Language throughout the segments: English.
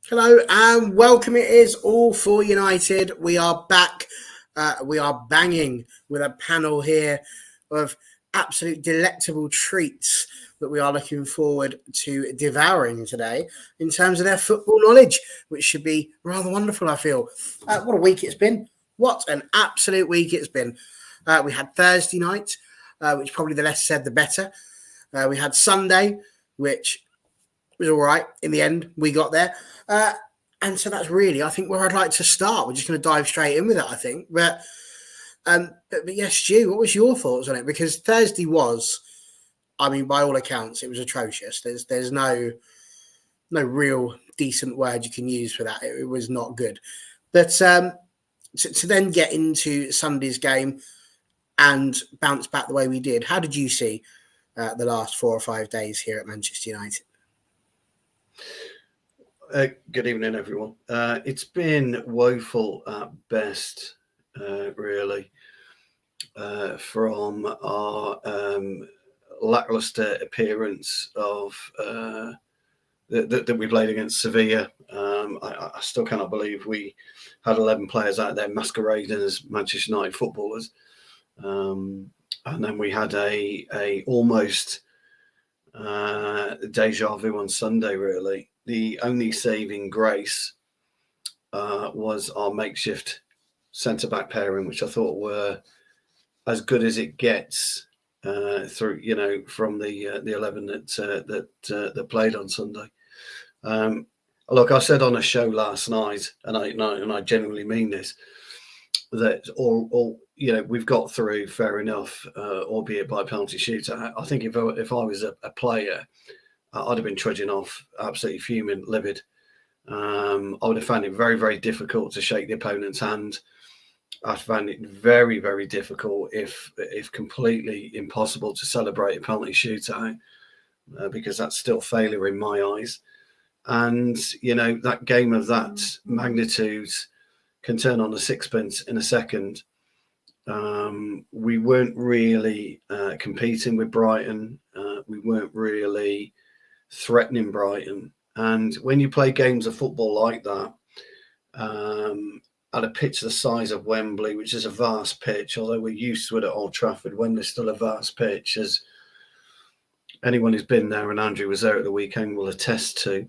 Hello and welcome. It is All for United. We are back. We are banging with a panel here of absolute delectable treats that we are looking forward to devouring today in terms of their football knowledge, which should be rather wonderful, I feel. What a week it's been. What an absolute week it's been. We had Thursday night, which probably the less said, the better. We had Sunday, which was all right in the end. We got there. And so that's really, I think, where I'd like to start. We're just going to dive straight in with it, I think. But yes, Stu, what was your thoughts on it? Because Thursday was, I mean, by all accounts, it was atrocious. There's no real decent word you can use for that. It was not good. But to then get into Sunday's game and bounce back the way we did, how did you see the last 4 or 5 days here at Manchester United? Good evening, everyone. It's been woeful at best, really, from our lacklustre appearance of that we played against Sevilla. I still cannot believe we had 11 players out there masquerading as Manchester United footballers, and then we had a almost deja vu on Sunday, really. The only saving grace was our makeshift centre-back pairing, which I thought were as good as it gets through, from the 11 that played on Sunday. Look, I said on a show last night, and I genuinely mean this, that all we've got through fair enough, albeit by penalty shootout. I think if I was a player, I'd have been trudging off, absolutely fuming, livid. I would have found it very, very difficult to shake the opponent's hand. I found it very, very difficult, if completely impossible, to celebrate a penalty shootout, because that's still failure in my eyes. And, that game of that magnitude can turn on a sixpence in a second. We weren't really competing with Brighton. We weren't really threatening Brighton. And when you play games of football like that, at a pitch the size of Wembley, which is a vast pitch, although we're used to it at Old Trafford, Wembley's still a vast pitch, as anyone who's been there, and Andrew was there at the weekend, will attest to.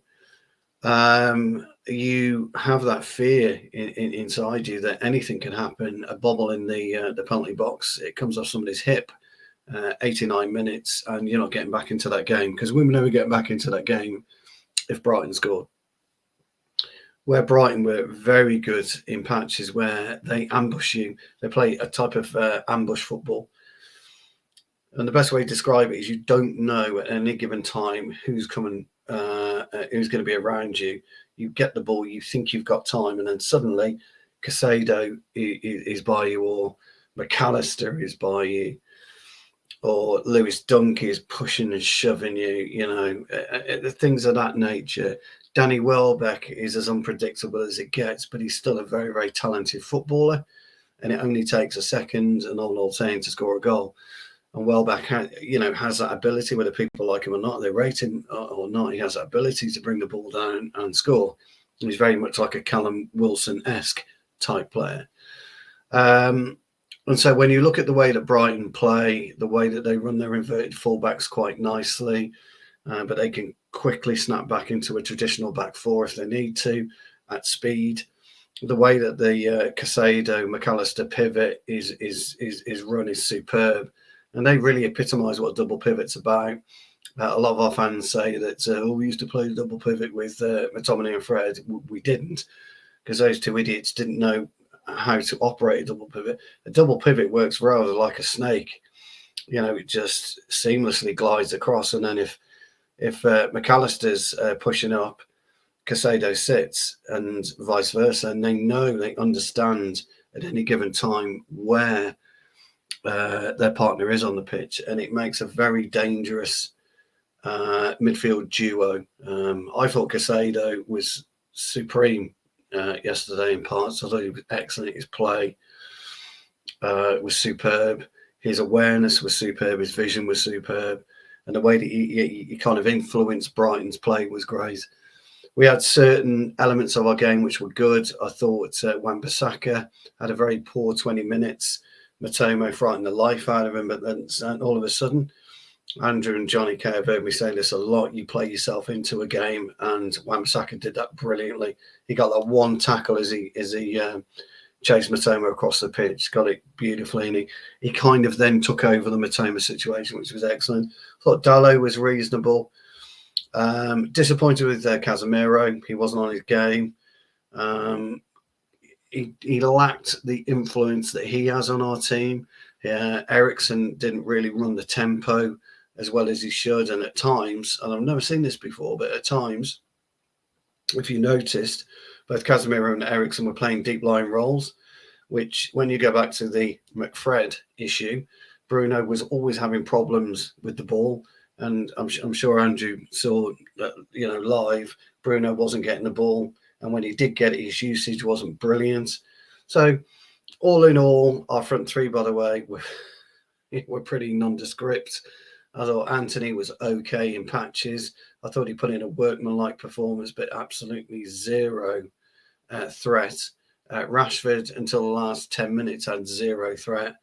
You have that fear inside you that anything can happen. A bobble in the penalty box, it comes off somebody's hip, 89 minutes, and you're not getting back into that game, because we were never getting back into that game if Brighton scored. Where Brighton were very good in patches where they ambush you. They play a type of ambush football. And the best way to describe it is you don't know at any given time who's coming, who's going to be around you. You get the ball, you think you've got time, and then suddenly Caicedo is by you, or McAllister is by you, or Lewis Dunk is pushing and shoving you, things of that nature. Danny Welbeck is as unpredictable as it gets, but he's still a very, very talented footballer, and it only takes a second and all saying to score a goal. And Welbeck, has that ability, whether people like him or not, they rate him or not, he has that ability to bring the ball down and score. He's very much like a Callum Wilson-esque type player. And so when you look at the way that Brighton play, the way that they run their inverted fullbacks quite nicely, but they can quickly snap back into a traditional back four if they need to at speed. The way that the Caicedo McAllister pivot is run is superb, and they really epitomise what a double pivot's about. A lot of our fans say that we used to play double pivot with McTominay and Fred. We didn't, because those two idiots didn't know how to operate a double pivot. A double pivot works rather like a snake. It just seamlessly glides across, and then if McAllister's pushing up, Caicedo sits, and vice versa, and they understand at any given time where their partner is on the pitch, and it makes a very dangerous midfield duo. I thought Caicedo was supreme yesterday in parts. I thought he was excellent. His play was superb. His awareness was superb. His vision was superb. And the way that he kind of influenced Brighton's play was great. We had certain elements of our game which were good. I thought Wan-Bissaka had a very poor 20 minutes. Matomo frightened the life out of him, but then all of a sudden, Andrew and Johnny K have heard me say this a lot. You play yourself into a game, and Wan-Bissaka did that brilliantly. He got that one tackle as he chased Matomo across the pitch, got it beautifully, and he kind of then took over the Matomo situation, which was excellent. I thought Dalot was reasonable. Disappointed with Casemiro. He wasn't on his game. He lacked the influence that he has on our team. Eriksen didn't really run the tempo as well as he should, and at times, and I've never seen this before, but at times, if you noticed, both Casemiro and Eriksen were playing deep line roles, which, when you go back to the McFred issue, Bruno was always having problems with the ball. And I'm sure Andrew saw that, live, Bruno wasn't getting the ball. And when he did get it, his usage wasn't brilliant. So all in all, our front three, by the way, were pretty nondescript. I thought Anthony was okay in patches. I thought he put in a workmanlike performance, but absolutely zero threat. Rashford, until the last 10 minutes, had zero threat.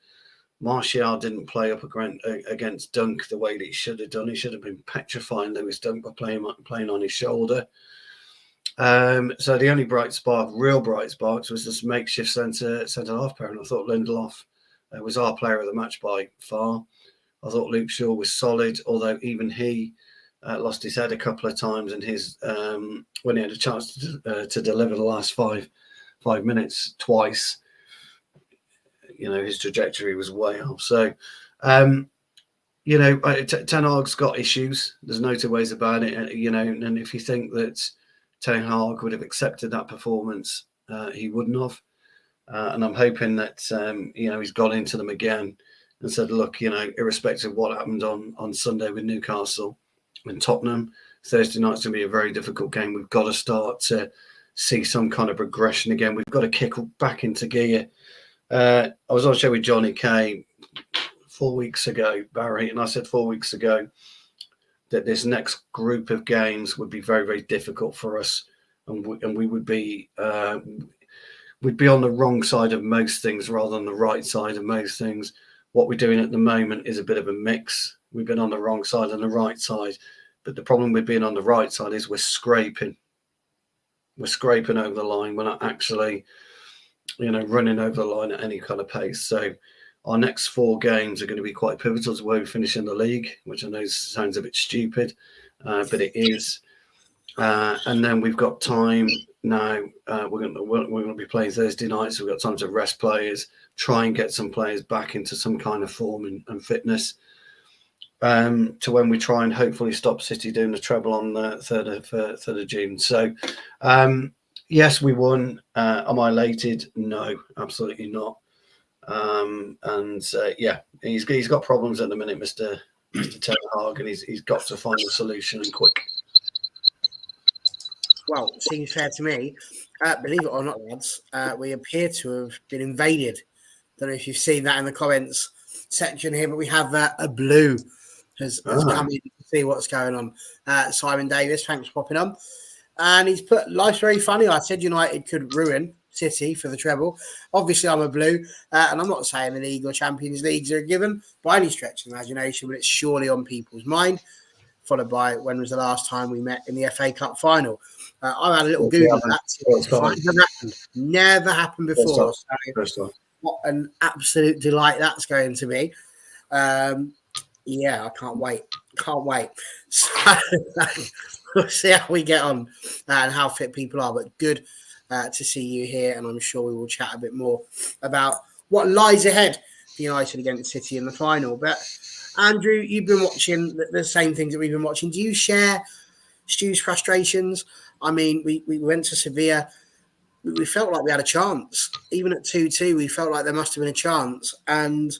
Martial didn't play up against Dunk the way that he should have done. He should have been petrifying Lewis Dunk by playing on his shoulder. So the only real bright sparks, was this makeshift centre half pair, and I thought Lindelof was our player of the match by far. I thought Luke Shaw was solid, although even he lost his head a couple of times, and his when he had a chance to deliver the last five minutes twice. His trajectory was way off. So, Ten Hag's got issues. There's no two ways about it. And if you think that Ten Hag would have accepted that performance, he wouldn't have. And I'm hoping that, he's got into them again and said, look, irrespective of what happened on Sunday with Newcastle and Tottenham, Thursday night's going to be a very difficult game. We've got to start to see some kind of progression again. We've got to kick back into gear. I was on a show with Johnny K 4 weeks ago, Barry, and I said 4 weeks ago that this next group of games would be very, very difficult for us, and we would be we'd be on the wrong side of most things rather than the right side of most things. What we're doing at the moment is a bit of a mix. We've been on the wrong side and the right side, but the problem with being on the right side is we're scraping over the line. We're not actually running over the line at any kind of pace. So our next 4 games are going to be quite pivotal to where we finish in the league, which I know sounds a bit stupid, but it is. And then we've got time now. We're going to be playing Thursday night, so we've got time to rest players, try and get some players back into some kind of form and fitness, to when we try and hopefully stop City doing the treble on the 3rd of June. So, yes, we won. Am I elated? No, absolutely not. He's got problems at the minute, Mr. Ten Hag, and he's got to find a solution, and quick. Well, seems fair to me. Believe it or not, lads, we appear to have been invaded. Don't know if you've seen that in the comments section here, but we have a blue has come in to see what's going on. Simon Davis, thanks for popping on. And he's put, life's very funny. I said United could ruin City for the treble. Obviously, I'm a blue, and I'm not saying the league or Champions Leagues are given by any stretch of imagination, but it's surely on people's mind. Followed by, when was the last time we met in the FA Cup final? I've had a little Google of that. Never happened before. So what an absolute delight that's going to be. I can't wait. So we'll see how we get on and how fit people are. But good to see you here, and I'm sure we will chat a bit more about what lies ahead for United against City in the final. But Andrew, you've been watching the same things that we've been watching. Do you share Stu's frustrations? I mean, we went to Sevilla. We felt like we had a chance. Even at 2-2, we felt like there must have been a chance. And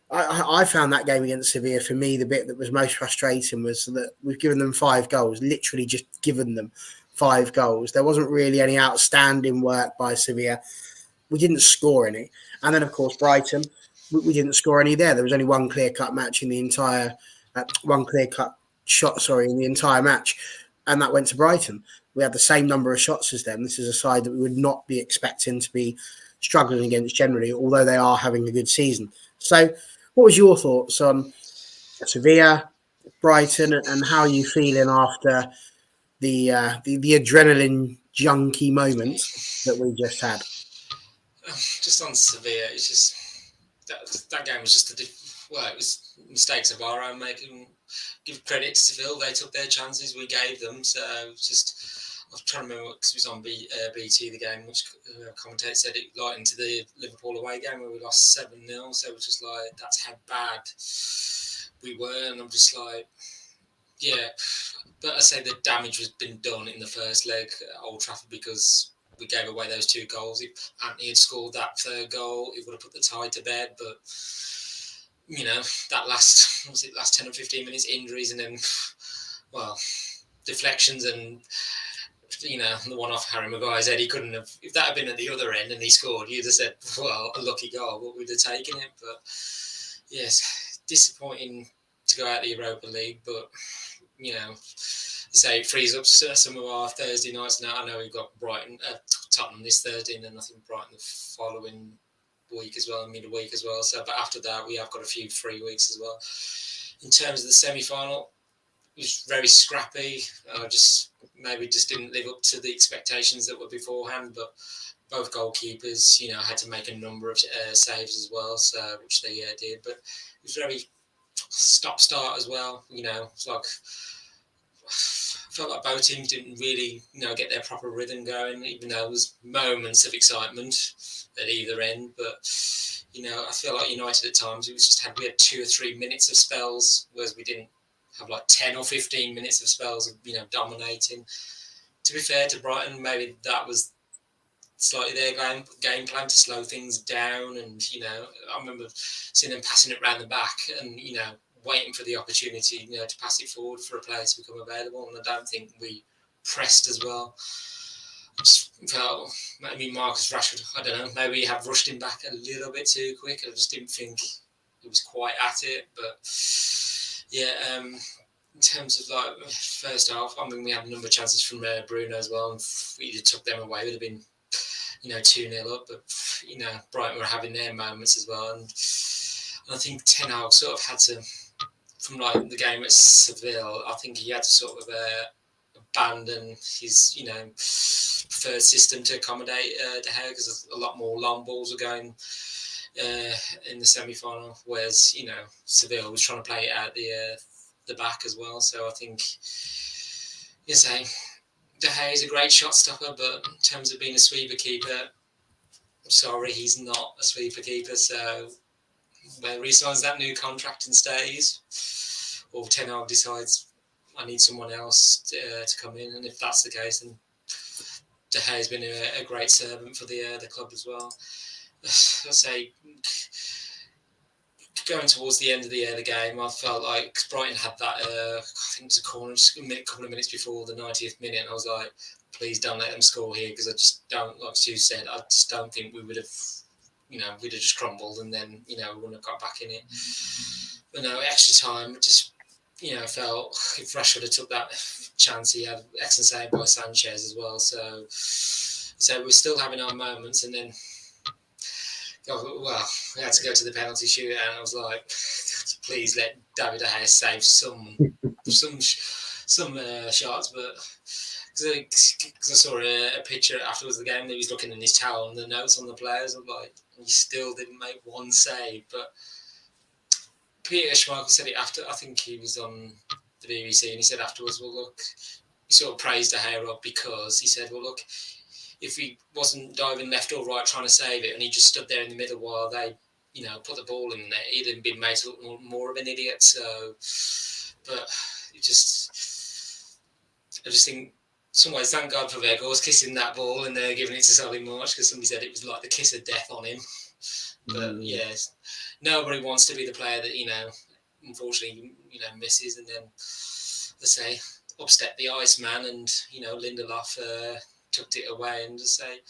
I found that game against Sevilla, for me, the bit that was most frustrating was that we've given them 5 goals, literally just given them 5 goals. There wasn't really any outstanding work by Sevilla. We didn't score any. And then, of course, Brighton, we didn't score any there. There was only one clear-cut match in the entire, one clear-cut shot, in the entire match. And that went to Brighton. we had the same number of shots as them. This is a side that we would not be expecting to be struggling against generally, although they are having a good season. So, what was your thoughts on Sevilla, Brighton, and how are you feeling after the adrenaline junkie moment that we just had? Just on Sevilla, it's just that game was just it was mistakes of our own making. Give credit to Seville, they took their chances, we gave them. So it's just, I'm trying to remember because it was on BT the game, which commentator said it like into the Liverpool away game where we lost 7-0. So it was just like, that's how bad we were, and I'm just like, yeah. But I say the damage was been done in the first leg at Old Trafford because we gave away those 2 goals. If Anthony had scored that 3rd goal, it would have put the tie to bed. But that last 10 or 15 minutes, injuries, and then deflections, and the one off Harry Maguire's head, he couldn't have. If that had been at the other end and he scored, you'd have said, well, a lucky goal, but we'd have taken it. But yes, disappointing to go out the Europa League, but say it frees up some of our Thursday nights now. I know we've got Tottenham this Thursday, and then I think Brighton the following week as well, midweek as well. So, but after that, we have got a few free weeks as well. In terms of the semi-final, it was very scrappy. Just didn't live up to the expectations that were beforehand. But both goalkeepers, had to make a number of saves as well, so which they did. But it was very stop-start as well. It's like, I felt like both teams didn't really, get their proper rhythm going, even though there was moments of excitement at either end. But, I feel like United at times, we had 2 or 3 minutes of spells, whereas we didn't have like 10 or 15 minutes of spells of, dominating. To be fair to Brighton, maybe that was slightly their game plan to slow things down. And, I remember seeing them passing it around the back and, waiting for the opportunity, to pass it forward for a player to become available. And I don't think we pressed as well. I just felt maybe Marcus Rashford, I don't know, maybe you have rushed him back a little bit too quick. I just didn't think he was quite at it. But yeah, in terms of like first half, we had a number of chances from Bruno as well, and if we took them away, it would have been 2-0 up. But Brighton were having their moments as well, and I think Ten Hag sort of had to, from like the game at Seville, I think he had to sort of abandon his preferred system to accommodate De Gea, because a lot more long balls were going in the semi-final, whereas Seville was trying to play it out the back as well. So I think De Gea is a great shot stopper, but in terms of being a sweeper keeper, I'm sorry, he's not a sweeper keeper. So whether he signs that new contract and stays, or Ten Hag decides I need someone else to come in, and if that's the case, then De Gea has been a great servant for the club as well. I'll say, going towards the end of the game, I felt like Brighton had that, I think it was a corner just a couple of minutes before the 90th minute, and I was like, please don't let them score here, because I just don't, like Stu said, I just don't think we would have, we'd have just crumbled, and then, we wouldn't have got back in it. But no, extra time, just, I felt if Rashford had took that chance, he had excellent save by Sanchez as well. So we're still having our moments, and then, we had to go to the penalty shootout, and I was like, please let David De Gea save some shots, but because I saw a picture afterwards of the game, that he was looking in his towel and the notes on the players. I'm like, he still didn't make one save. But Peter Schmeichel said it after. I think he was on the BBC, and he said afterwards, well, look, he sort of praised De Gea up because he said, well, look, if he wasn't diving left or right trying to save it, and he just stood there in the middle while they, put the ball in there, he'd have been made to look more of an idiot. So, but it just, I just think, some ways, thank God for Weghorst kissing that ball and they're giving it to Solly March, because somebody said it was like the kiss of death on him. But yes, nobody wants to be the player that, unfortunately, misses, and then, let's say, upstep the Iceman, and, Lindelof tucked it away, and just say,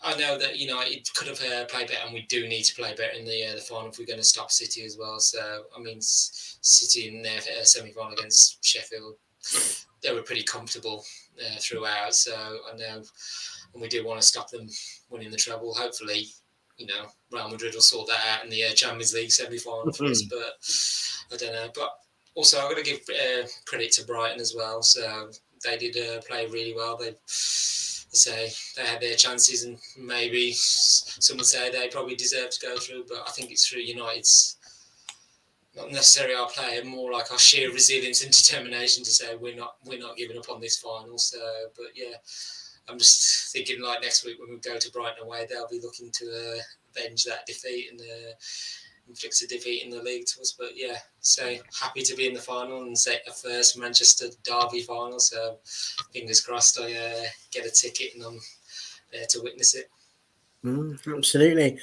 I know that it could have played better, and we do need to play better in the final if we're going to stop City as well. So, I mean, City in their semi-final against Sheffield, they were pretty comfortable throughout. So I know, and we do want to stop them winning the treble. Hopefully, Real Madrid will sort that out in the Champions League semi-final for us. But I don't know. But also, I've got to give credit to Brighton as well. So they did play really well. They had their chances, and maybe some would say they probably deserve to go through. But I think it's through United's, not necessarily our player, more like our sheer resilience and determination to say we're not giving up on this final. So, but yeah, I'm just thinking like next week when we go to Brighton away, they'll be looking to avenge that defeat and inflict a defeat in the league to us. But yeah, so happy to be in the final and set a first Manchester derby final. So fingers crossed I get a ticket and I'm there to witness it. Absolutely.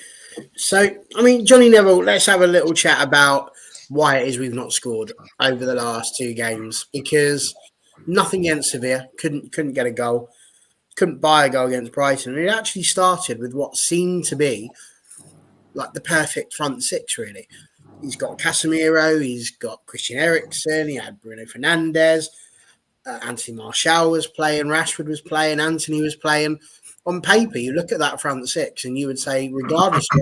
So, I mean, Johnny Neville, let's have a little chat about why it is we've not scored over the last 2 games, because nothing against Sevilla, couldn't get a goal, couldn't buy a goal against Brighton. And it actually started with what seemed to be like the perfect front 6, really. He's got Casemiro, he's got Christian Eriksen, he had Bruno Fernandes, Anthony Martial was playing, Rashford was playing, Anthony was playing. On paper, you look at that front 6 and you would say, regardless of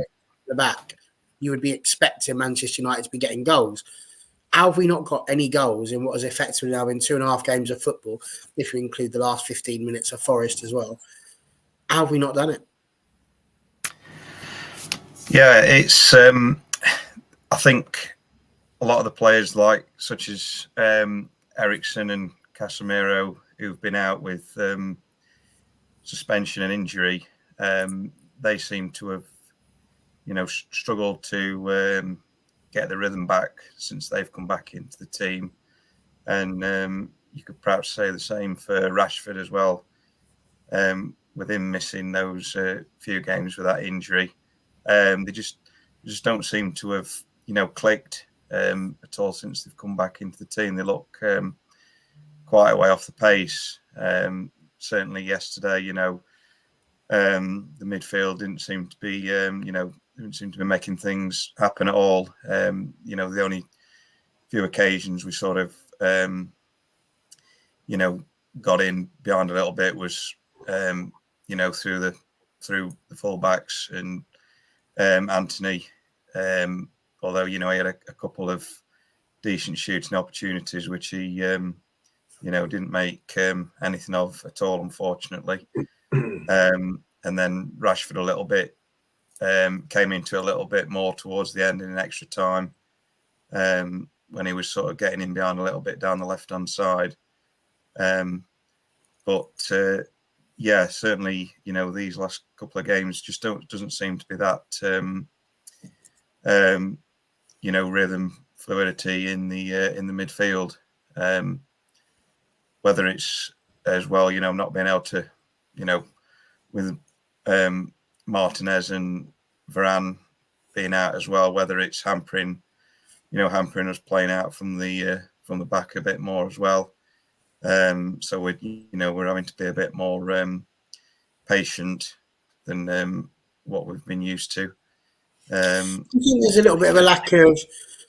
the back, you would be expecting Manchester United to be getting goals. How have we not got any goals in what has effectively now been 2.5 games of football, if you include the last 15 minutes of Forest as well? How have we not done it? Yeah, it's. I think a lot of the players, such as Eriksen and Casemiro, who've been out with suspension and injury, they seem to have, struggled to get the rhythm back since they've come back into the team. And you could perhaps say the same for Rashford as well, with him missing those few games with that injury. They just don't seem to have, clicked at all since they've come back into the team. They look quite a way off the pace. Certainly yesterday, the midfield didn't seem to be, didn't seem to be making things happen at all. The only few occasions we sort of, got in behind a little bit was, through the fullbacks and Anthony. Although, he had a couple of decent shooting opportunities, which he, didn't make anything of at all, unfortunately. And then Rashford a little bit came into a little bit more towards the end in an extra time, when he was sort of getting in behind a little bit down the left-hand side. But certainly, these last couple of games just doesn't seem to be that, rhythm, fluidity in the midfield. Whether it's as well, not being able to, with Martinez and Varane being out as well, whether it's hampering us playing out from the back a bit more as well. So we're having to be a bit more patient than what we've been used to. I think there's a little bit of a lack of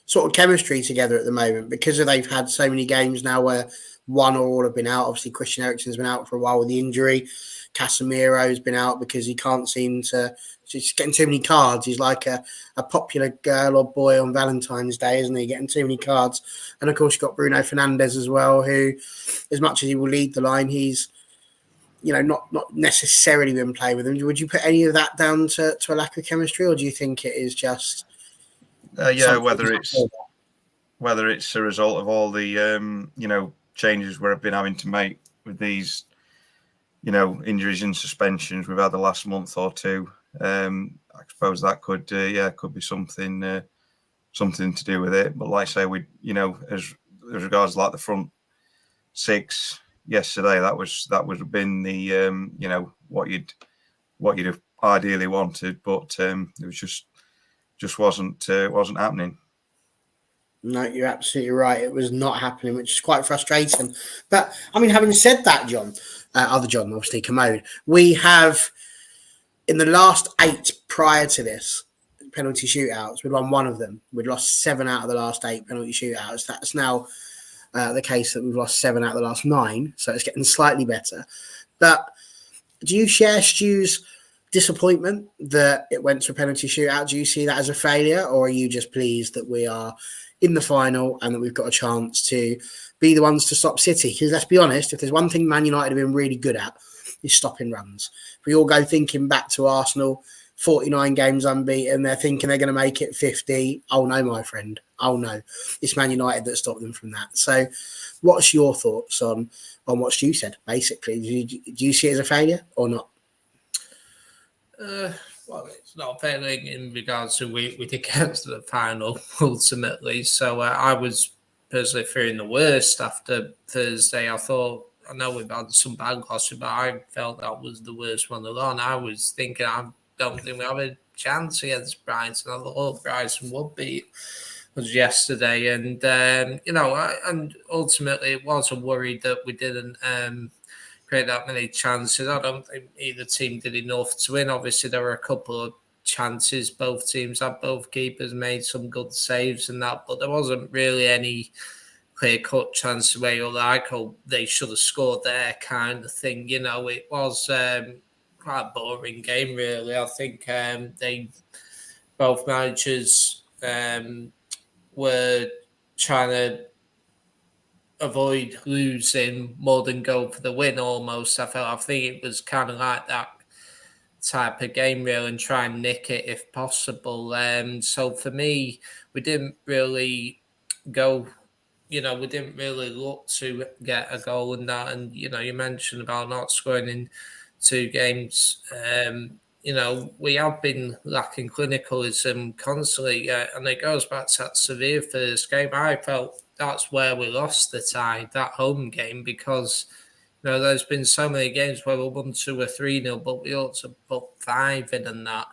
sort of chemistry together at the moment because they've had so many games now where one or all have been out. Obviously, Christian Eriksen's been out for a while with the injury. Casemiro's been out because he can't seem to. He's getting too many cards. He's like a popular girl or boy on Valentine's Day, isn't he? Getting too many cards. And of course, you've got Bruno Fernandes as well, who, as much as he will lead the line, he's not necessarily been playing with him. Would you put any of that down to a lack of chemistry, or do you think it is just whether it's a result of all the changes we've been having to make with these injuries and suspensions we've had the last month or two. I suppose that could be something to do with it. But like I say, we as regards like the front 6 yesterday, that would have been the what you'd have ideally wanted, but it was just wasn't happening. No, you're absolutely right. It was not happening, which is quite frustrating. But I mean, having said that, John, other John, obviously, Commode, we have in the last 8 prior to this penalty shootouts, we'd won 1 of them. We'd lost 7 out of the last 8 penalty shootouts. That's now the case that we've lost 7 out of the last 9, so it's getting slightly better. But do you share Stu's disappointment that it went to a penalty shootout? Do you see that as a failure, or are you just pleased that we are in the final and that we've got a chance to be the ones to stop City? Because let's be honest, if there's one thing Man United have been really good at, is stopping runs. We all go thinking back to Arsenal, 49 games unbeaten. They're thinking they're going to make it 50. Oh no, my friend. Oh no. It's Man United that stopped them from that. So what's your thoughts on what Stu said, basically? Do you see it as a failure or not? Well, it's not failing in regards to we did get to the final ultimately. So I was personally fearing the worst after Thursday. I know we've had some bad losses, but I felt that was the worst one alone. I was thinking, I don't think we have a chance against Brighton. I thought Brighton would beat us yesterday. And, and ultimately it was a worry that we didn't create that many chances. I don't think either team did enough to win. Obviously, there were a couple of chances. Both teams had both keepers made some good saves and that, but there wasn't really any clear-cut chance where you're like, oh, they should have scored there kind of thing. It was quite a boring game, really. I think both managers were trying to avoid losing more than go for the win almost. I think it was kind of like that type of game, really, and try and nick it if possible. So for me, we didn't really go, we didn't really look to get a goal and that. And, you mentioned about not scoring in 2 games. We have been lacking clinicalism constantly, and it goes back to that Sevilla first game. I felt that's where we lost the tie, that home game, because there's been so many games where we won 2 or 3-0, but we ought to put 5 in and that.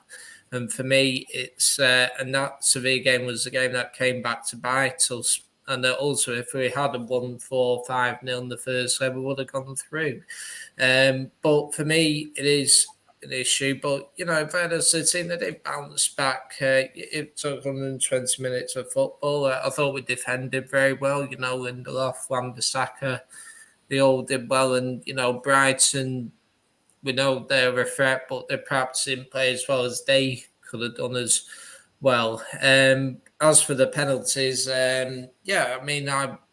And for me, it's and that Sevilla game was the game that came back to bite us. And also, if we had won 4-5-0 in the first leg, we would have gone through. But for me, it is an issue. But, fairness to the team, they did bounce back. It took 120 minutes of football. I thought we defended very well. Lindelof, Wan-Bissaka, they all did well. And, Brighton, we know they're a threat, but they perhaps didn't play as well as they could have done as well. As for the penalties, I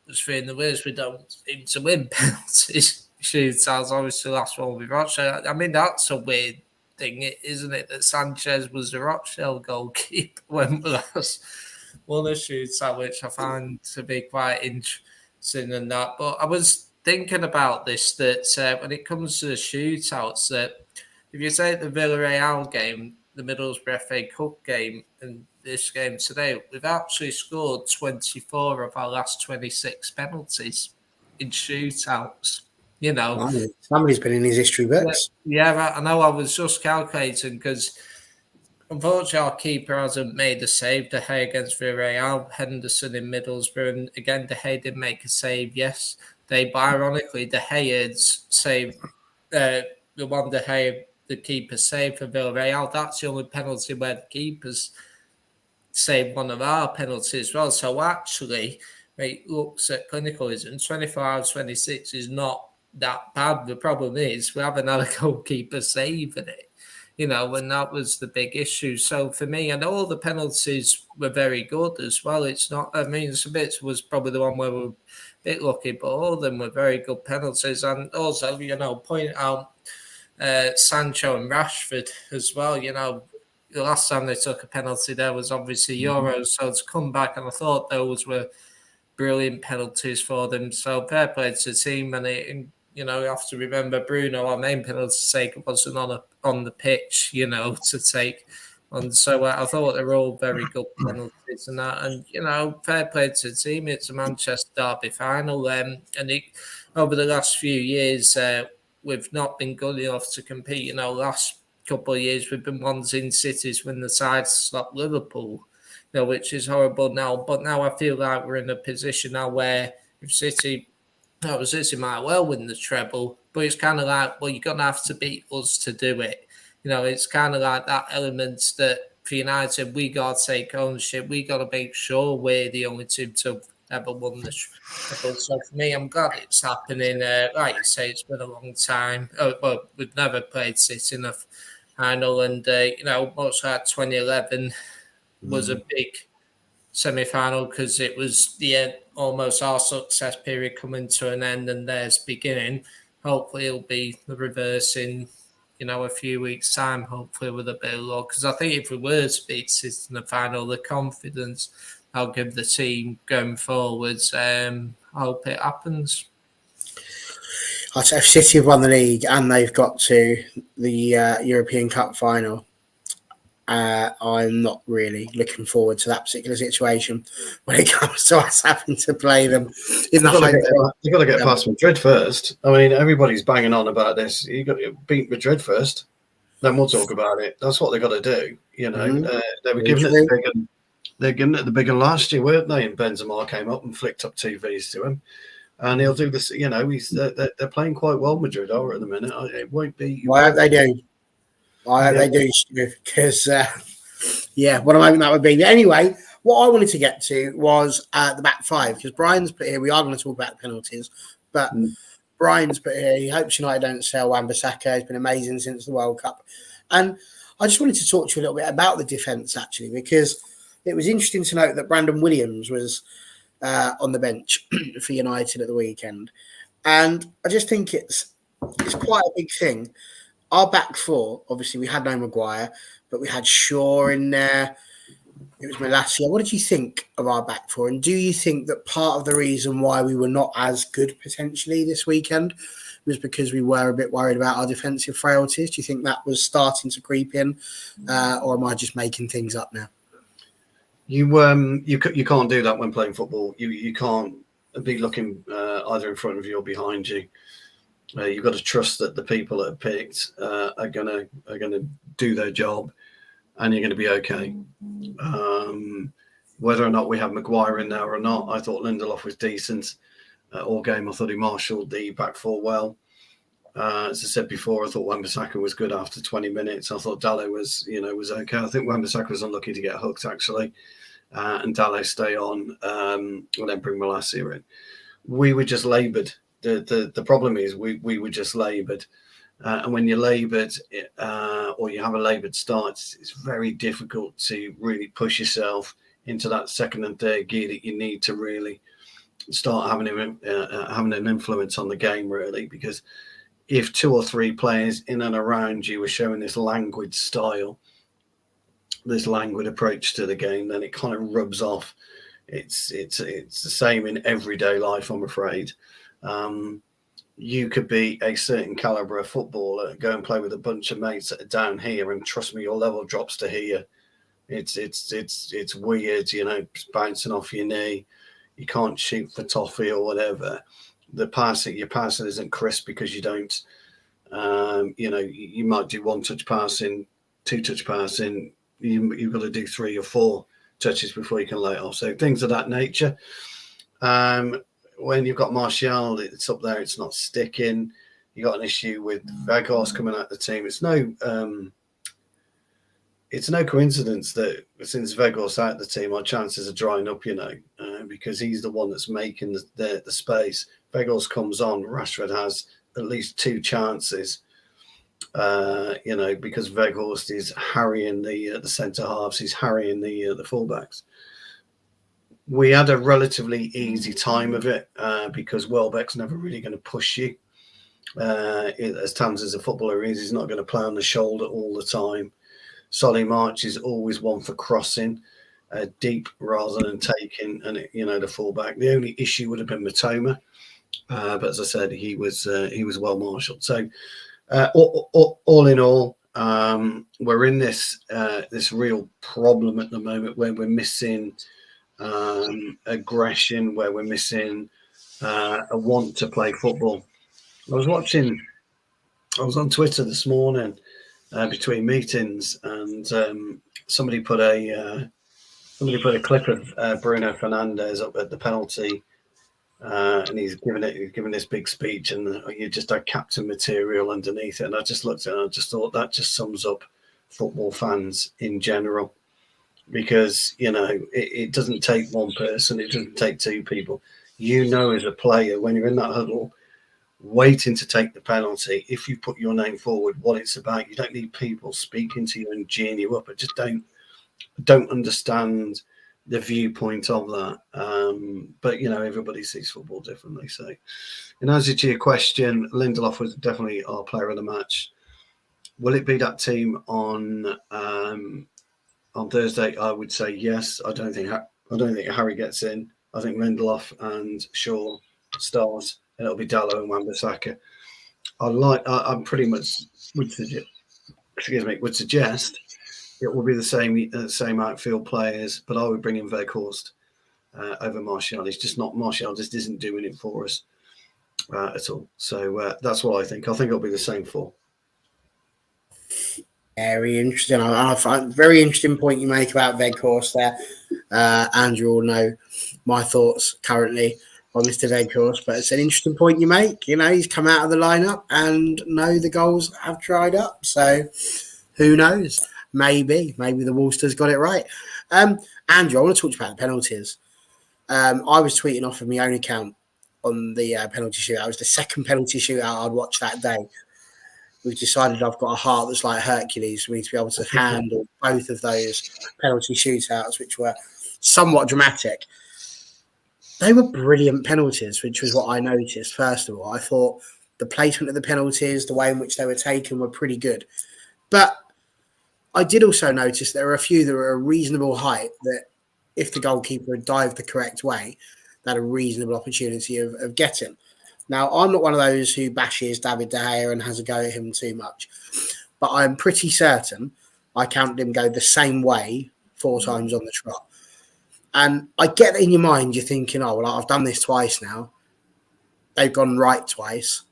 was fearing the worst. We don't seem to win penalties. Shootouts, obviously, the last one with Rochdale. That's a weird thing, isn't it? That Sanchez was the Rochdale goalkeeper when we last won a shootout, which I find to be quite interesting and that. But I was thinking about this, that when it comes to the shootouts, that if you take the Villarreal game, the Middlesbrough FA Cup game, and this game today, we've actually scored 24 of our last 26 penalties in shootouts. Somebody's been in his history books. Yeah, I know. I was just calculating because unfortunately our keeper hasn't made a save. De Gea against Villarreal, Henderson in Middlesbrough, and again De Gea didn't make a save yesterday. But ironically, De Gea's saved the one De Gea, the keeper saved for Villarreal. That's the only penalty where the keepers saved one of our penalties as well. So actually, it looks at clinicalism. 25-26 is not that bad. The problem is we haven't had a goalkeeper saving it, and that was the big issue. So for me, and all the penalties were very good as well. It's not, Smith was probably the one where we were a bit lucky, but all of them were very good penalties. And also, point out Sancho and Rashford as well. The last time they took a penalty there was obviously Euros. So to come back, and I thought those were brilliant penalties for them. So fair play to the team. And you have to remember Bruno, our main penalty taker, wasn't on the pitch, to take. And so I thought they were all very good penalties and that. And, fair play to the team. It's a Manchester derby final. And over the last few years, we've not been good enough to compete. Last couple of years, we've been ones in cities when the sides stopped Liverpool, which is horrible now. But now I feel like we're in a position now where if City might well win the treble, but it's kind of like, well, you're going to have to beat us to do it. It's kind of like that element that for United, we got to take ownership. We got to make sure we're the only team to ever won the treble. So for me, I'm glad it's happening. Like you say, it's been a long time. Well, we've never played City in a final, and much like 2011 was a big semi-final because it was almost our success period coming to an end and theirs beginning. Hopefully, it'll be the reverse in a few weeks' time. Hopefully, with a bit of luck, because I think if we were to beat City in the final, the confidence I'll give the team going forwards. I hope it happens. I'd say if City have won the league and they've got to the European Cup final, I'm not really looking forward to that particular situation when it comes to us having to play them in the home. You've got to get past Madrid first. I mean, everybody's banging on about this. You've got to beat Madrid first, then we'll talk about it. That's what they've got to do. They were giving it the big one. They're giving it the big one last year, weren't they? And Benzema came up and flicked up TVs to him. And he'll do this. They're playing quite well, Madrid are at the minute. It won't be. Why hope they do? I hope they do, because, what I'm hoping that would be. But anyway, what I wanted to get to was the back five, because Brian's put here, we are going to talk about the penalties, but Brian's put here, he hopes United don't sell Wan-Bissaka. He's been amazing since the World Cup. And I just wanted to talk to you a little bit about the defence, actually, because it was interesting to note that Brandon Williams was on the bench for United at the weekend. And I just think it's quite a big thing. Our back four, obviously, we had no Maguire, but we had Shaw in there. It was Malacia. What did you think of our back four? And do you think that part of the reason why we were not as good potentially this weekend was because we were a bit worried about our defensive frailties? Do you think that was starting to creep in? Or am I just making things up now? You can't do that when playing football. You can't be looking either in front of you or behind you. You've got to trust that the people that are picked are gonna do their job, and you're going to be okay. Whether or not we have Maguire in there or not, I thought Lindelof was decent all game. I thought he marshalled the back four well. As I said before, I thought Wan-Bissaka was good after 20 minutes. I thought Dalot was okay. I think Wan-Bissaka was unlucky to get hooked actually, and Dalot stay on, and then bring Malacia in. We were just laboured. The problem is we were just laboured, and when you're laboured or you have a laboured start, it's very difficult to really push yourself into that second and third gear that you need to really start having an influence on the game, really. Because if two or three players in and around you are showing this languid style, this languid approach to the game, then it kind of rubs off. It's the same in everyday life, I'm afraid. You could be a certain caliber of footballer, go and play with a bunch of mates that are down here, and trust me, your level drops to here. It's weird, bouncing off your knee. You can't shoot for toffee or whatever. Your passing isn't crisp because you don't. You might do one touch passing, two touch passing. You've got to do 3 or 4 touches before you can lay it off. So things of that nature. When you've got Martial, it's up there, it's not sticking. You got an issue with Vegas coming out of the team. It's no coincidence that since Vegas out of the team, our chances are drying up, because he's the one that's making the space. Vegas comes on, Rashford has at least 2 chances, because Vegas is harrying the centre halves, he's harrying the fullbacks. We had a relatively easy time of it because Welbeck's never really going to push you. As Tams as a footballer is, he's not going to play on the shoulder all the time. Solly March is always one for crossing deep rather than taking, and the fullback. The only issue would have been Matoma, but as I said, he was well marshalled. So all in all, we're in this real problem at the moment where we're missing aggression, where we're missing a want to play football. I was on Twitter this morning between meetings, and somebody put a clip of Bruno Fernandes up at the penalty, and he's giving this big speech, and you just had captain material underneath it. And I just looked at it and I just thought that just sums up football fans in general. because it doesn't take one person, it doesn't take two people. As a player, when you're in that huddle waiting to take the penalty, if you put your name forward, what it's about, you don't need people speaking to you and geeing you up. I just don't understand the viewpoint of that. But everybody sees football differently. So, in answer to your question, Lindelof was definitely our player of the match. Will it be that team on Thursday? I would say yes. I don't think Harry gets in. I think Lindelof and Shaw stars, and it'll be Dallo and Wan-Bissaka. I pretty much would suggest it will be the same outfield players, but I would bring in Weghorst over Martial. He's just not Martial. Just isn't doing it for us at all. So that's what I think. I think it'll be the same four. Very interesting. I find very interesting point you make about Weghorst there. Andrew will know my thoughts currently on Mr. Weghorst, but it's an interesting point you make. He's come out of the lineup and the goals have dried up. So who knows? Maybe the Wolsters got it right. Andrew, I want to talk to you about the penalties. I was tweeting off of my own account on the penalty shootout. It was the second penalty shootout I'd watched that day. We've decided I've got a heart that's like Hercules. We need to be able to handle both of those penalty shootouts, which were somewhat dramatic. They were brilliant penalties, which was what I noticed. First of all, I thought the placement of the penalties, the way in which they were taken were pretty good. But I did also notice there were a few that were a reasonable height that if the goalkeeper had dived the correct way, they had a reasonable opportunity of getting. Now, I'm not one of those who bashes David De Gea and has a go at him too much, but I'm pretty certain I counted him go the same way 4 times on the trot. And I get that in your mind, you're thinking, oh, well, I've done this twice now. They've gone right twice.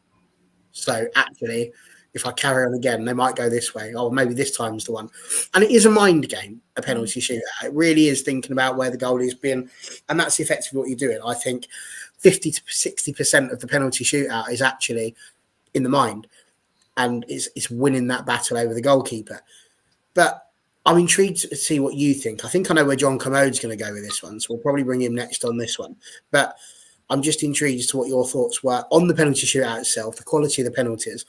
So actually, if I carry on again, they might go this way. Oh, maybe this time's the one. And it is a mind game, a penalty shootout. It really is thinking about where the goalie's been. And that's effectively what you're doing. I think 50 to 60% of the penalty shootout is actually in the mind. And it's winning that battle over the goalkeeper. But I'm intrigued to see what you think. I think I know where John Commode's going to go with this one. So we'll probably bring him next on this one. But I'm just intrigued as to what your thoughts were on the penalty shootout itself, the quality of the penalties,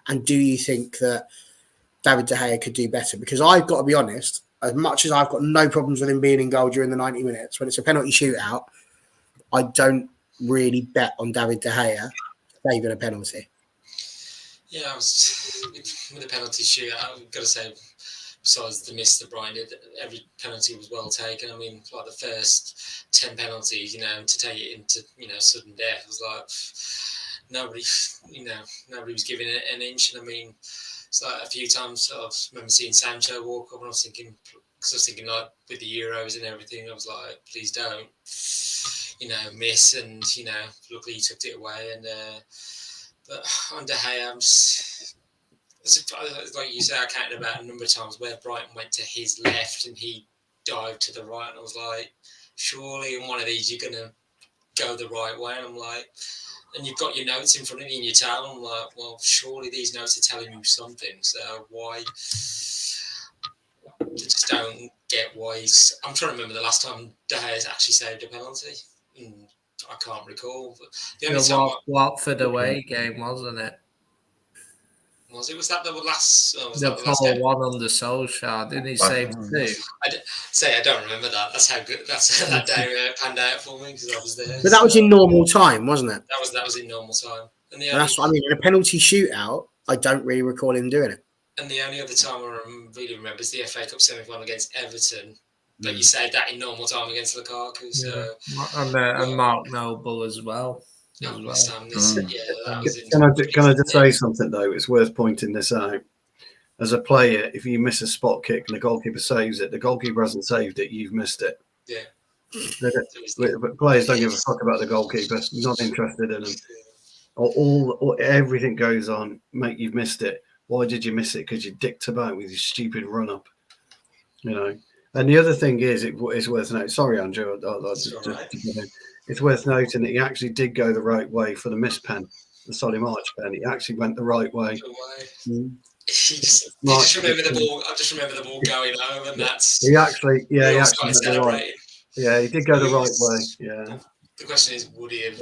and do you think that David De Gea could do better? Because I've got to be honest, as much as I've got no problems with him being in goal during the 90 minutes, when it's a penalty shootout, I don't really bet on David De Gea saving a penalty. Yeah, with the penalty shootout, I've got to say, besides the miss that Brian did, every penalty was well taken. I mean, like the first 10 penalties, to take it into, sudden death was like nobody was giving it an inch. And I mean, it's like a few times I remember seeing Sancho walk up, and I was thinking like with the Euros and everything, I was like, please don't, miss. And luckily he took it away. And but on De Gea, like you say, I counted about a number of times where Brighton went to his left and he dived to the right, and I was like, surely in one of these you're going to go the right way. And I'm like, and you've got your notes in front of you in your towel. I'm like, well, surely these notes are telling you something. So why? I just don't get why. I'm trying to remember the last time De Gea actually saved a penalty. I can't recall. But the only time Watford away game, wasn't it? Was that the last? The 4-1 under Solskjaer, didn't he save 2? I don't remember that. That's how good that day panned out for me, because I was there. But that was in normal time, wasn't it? That was in normal time. And that's what I mean. In a penalty shootout, I don't really recall him doing it. And the only other time I really remember is the FA Cup semi-final against Everton. But you saved that in normal time against Lukaku. So and Mark Noble as well. Can I just say something though? It's worth pointing this out. As a player, if you miss a spot kick and the goalkeeper saves it, the goalkeeper hasn't saved it, you've missed it. Yeah. But players don't give a fuck about the goalkeeper. Not interested in them. Everything goes on. Mate, you've missed it. Why did you miss it? Because you dicked about with your stupid run up. And the other thing is, it's worth noting. Sorry, Andrew. It's worth noting that he actually did go the right way for the miss pen, the Solly March pen. He actually went the right way. You just remember the ball. I just remember the ball going home, and that's he actually started went the right. celebrating. Yeah, he did go the right way. Yeah. The question is, would he have?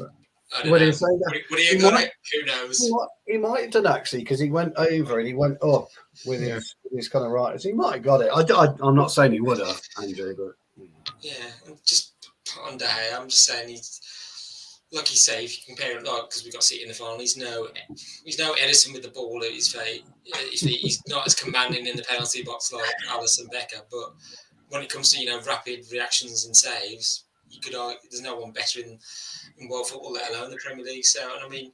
I don't Would know. he say that? Would he have got it? Who knows? He might have done actually, because he went over and he went up with his kind of right. So he might have got it. I'm not saying he would have, Andrew, but yeah, just on day. I'm just saying like you say, if you compare it, like because we got City in the final, he's no Edison with the ball at his feet. He's not as commanding in the penalty box like Alisson Becker, but when it comes to rapid reactions and saves, you could argue there's no one better in world football, let alone the Premier League. So, and I mean,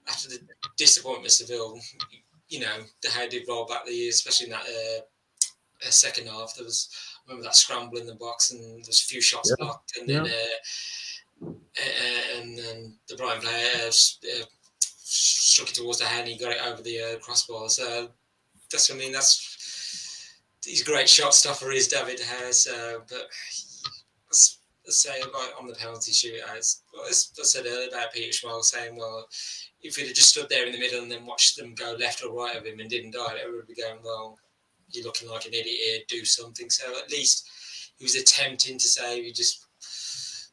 after the disappointment of Seville, De Gea did roll back the years, especially in that second half. There was, I remember that scramble in the box, and there was a few shots blocked, and then the Brighton player struck it towards the hand. He got it over the crossbar. So that's what I mean. He's a great shot stopper, is David De Gea. So, but let's say about on the penalty shootouts, as I said earlier about Peter Schmeichel saying, well, if he'd have just stood there in the middle and then watched them go left or right of him and didn't die, it would be going, well, you're looking like an idiot here, do something. So at least he was attempting to save. He just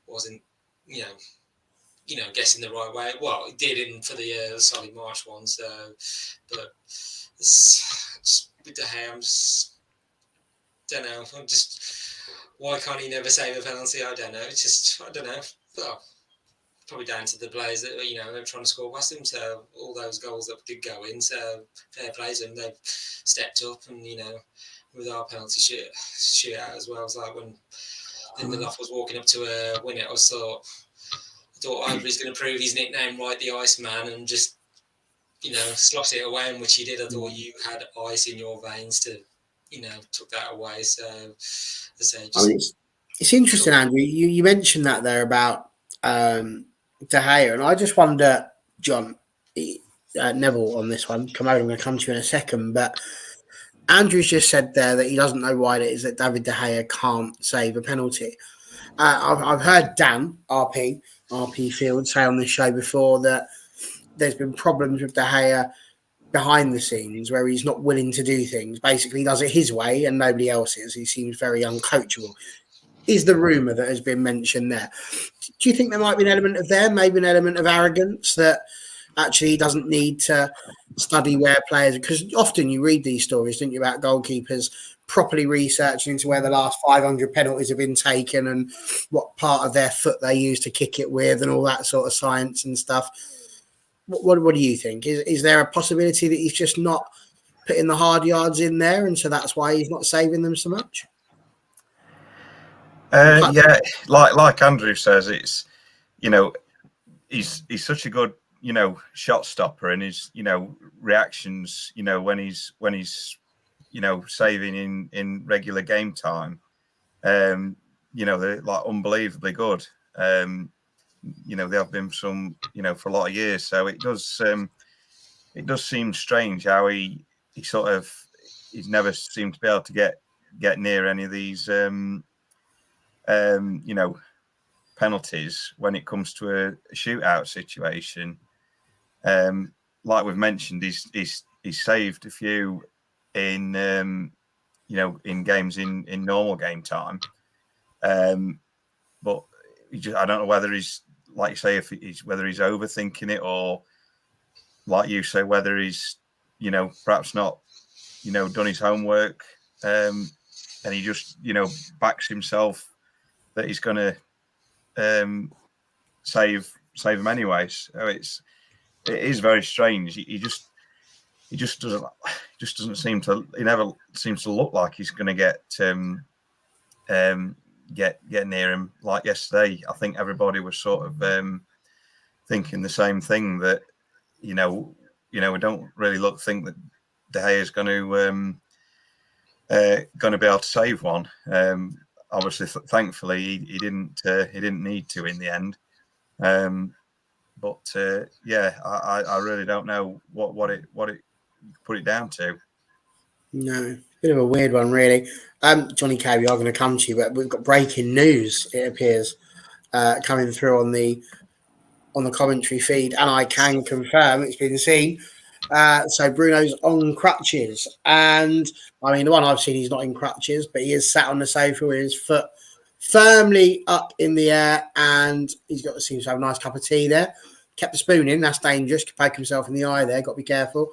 wasn't, guessing the right way. Well, he did for the Solid March one. So, but it's with De Gea, I'm just don't know. Why can't he never save a penalty? I don't know. It's just I don't know. Well, probably down to the players that they're trying to score past him. So all those goals that did go in, so fair play to them. They've stepped up, and with our penalty shootout as well. It was like when Lindelof was walking up to win it. I thought Ivory's going to prove his nickname right, the Iceman, and just slot it away, in which he did. I thought you had ice in your veins to took that away. So I say, it's interesting, Andrew. You mentioned that there about De Gea, and I just wonder, John, Neville, on this one. I'm going to come to you in a second, but Andrew's just said there that he doesn't know why it is that David De Gea can't save a penalty. I've heard Dan RP Field say on this show before that there's been problems with De Gea behind the scenes where he's not willing to do things. Basically, he does it his way and nobody else's. He seems very uncoachable. Is the rumour that has been mentioned there? Do you think there might be an element of there, maybe an element of arrogance that actually he doesn't need to study where players, because often you read these stories, don't you, about goalkeepers properly researching into where the last 500 penalties have been taken and what part of their foot they use to kick it with and all that sort of science and stuff. What do you think? Is there a possibility that he's just not putting the hard yards in there, and so that's why he's not saving them so much? Yeah, like Andrew says, it's he's such a good shot stopper, and his reactions when he's saving in regular game time, they're like unbelievably good. They have been some for a lot of years, so it does seem strange how he's never seemed to be able to get near any of these penalties when it comes to a shootout situation. Like we've mentioned, he's saved a few in in games in normal game time, but I don't know whether he's, like you say, whether he's overthinking it, or like you say, whether he's perhaps not done his homework, and he just backs himself that he's going to save him anyway. So it is very strange. He just doesn't seem to. He never seems to look like he's going to get near him. Like yesterday, I think everybody was sort of thinking the same thing, that we don't really think that De Gea is going to be able to save one. Obviously, thankfully, he didn't need to in the end. But I really don't know what it put it down to. No, bit of a weird one, really. Johnny K, we are going to come to you, but we've got breaking news, it appears, coming through on the commentary feed, and I can confirm it's been seen. So Bruno's on crutches. And I mean, the one I've seen, he's not in crutches, but he is sat on the sofa with his foot firmly up in the air, and he's got seems to have a nice cup of tea there. Kept the spoon in, that's dangerous. Could poke himself in the eye there, got to be careful.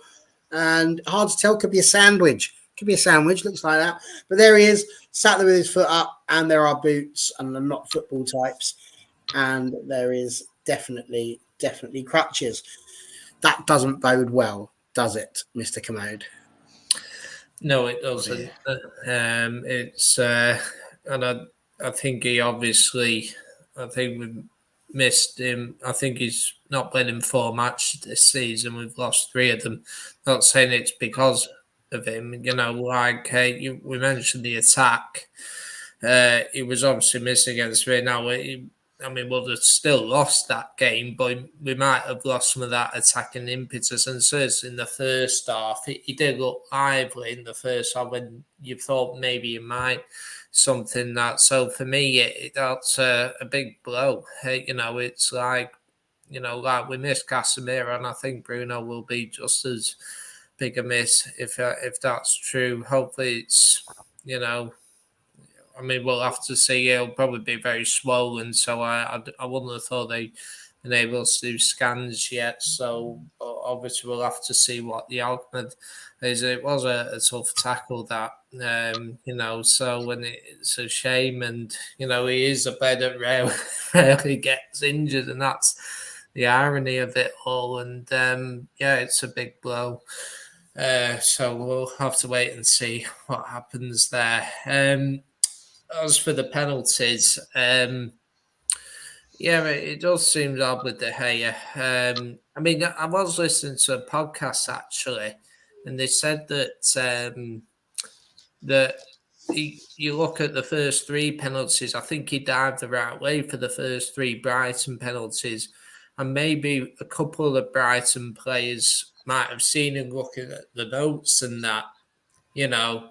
And hard to tell, could be a sandwich. Could be a sandwich, looks like that. But there he is, sat there with his foot up, and there are boots, and they're not football types. And there is definitely crutches. That doesn't bode well, does it, Mr. Commode? No, it doesn't. It's and I think he obviously, I think we've missed him. I think he's not playing in 4 matches this season. We've lost 3 of them. Not saying it's because of him. You know, like we mentioned the attack. He was obviously missing against me. Now, I mean, we'll have still lost that game, but we might have lost some of that attacking impetus. And certainly in the first half, he did look lively in the first half when you thought maybe he might something that. So for me, that's a big blow. You know, it's like, you know, like we missed Casemiro, and I think Bruno will be just as big a miss if that's true. Hopefully, it's, you know, I mean, we'll have to see. He'll probably be very swollen, so I wouldn't have thought they'd been able to do scans yet. So obviously, we'll have to see what the outcome is. It was a tough tackle that, you know. So when it's a shame, and you know, he is a player that rarely gets injured, and that's the irony of it all. And yeah, it's a big blow. So we'll have to wait and see what happens there. As for the penalties, yeah, it does seem odd with De Gea. I mean, I was listening to a podcast actually, and they said that you look at the first 3 penalties. I think he dived the right way for the first 3 Brighton penalties, and maybe a couple of the Brighton players might have seen him looking at the notes and that, you know.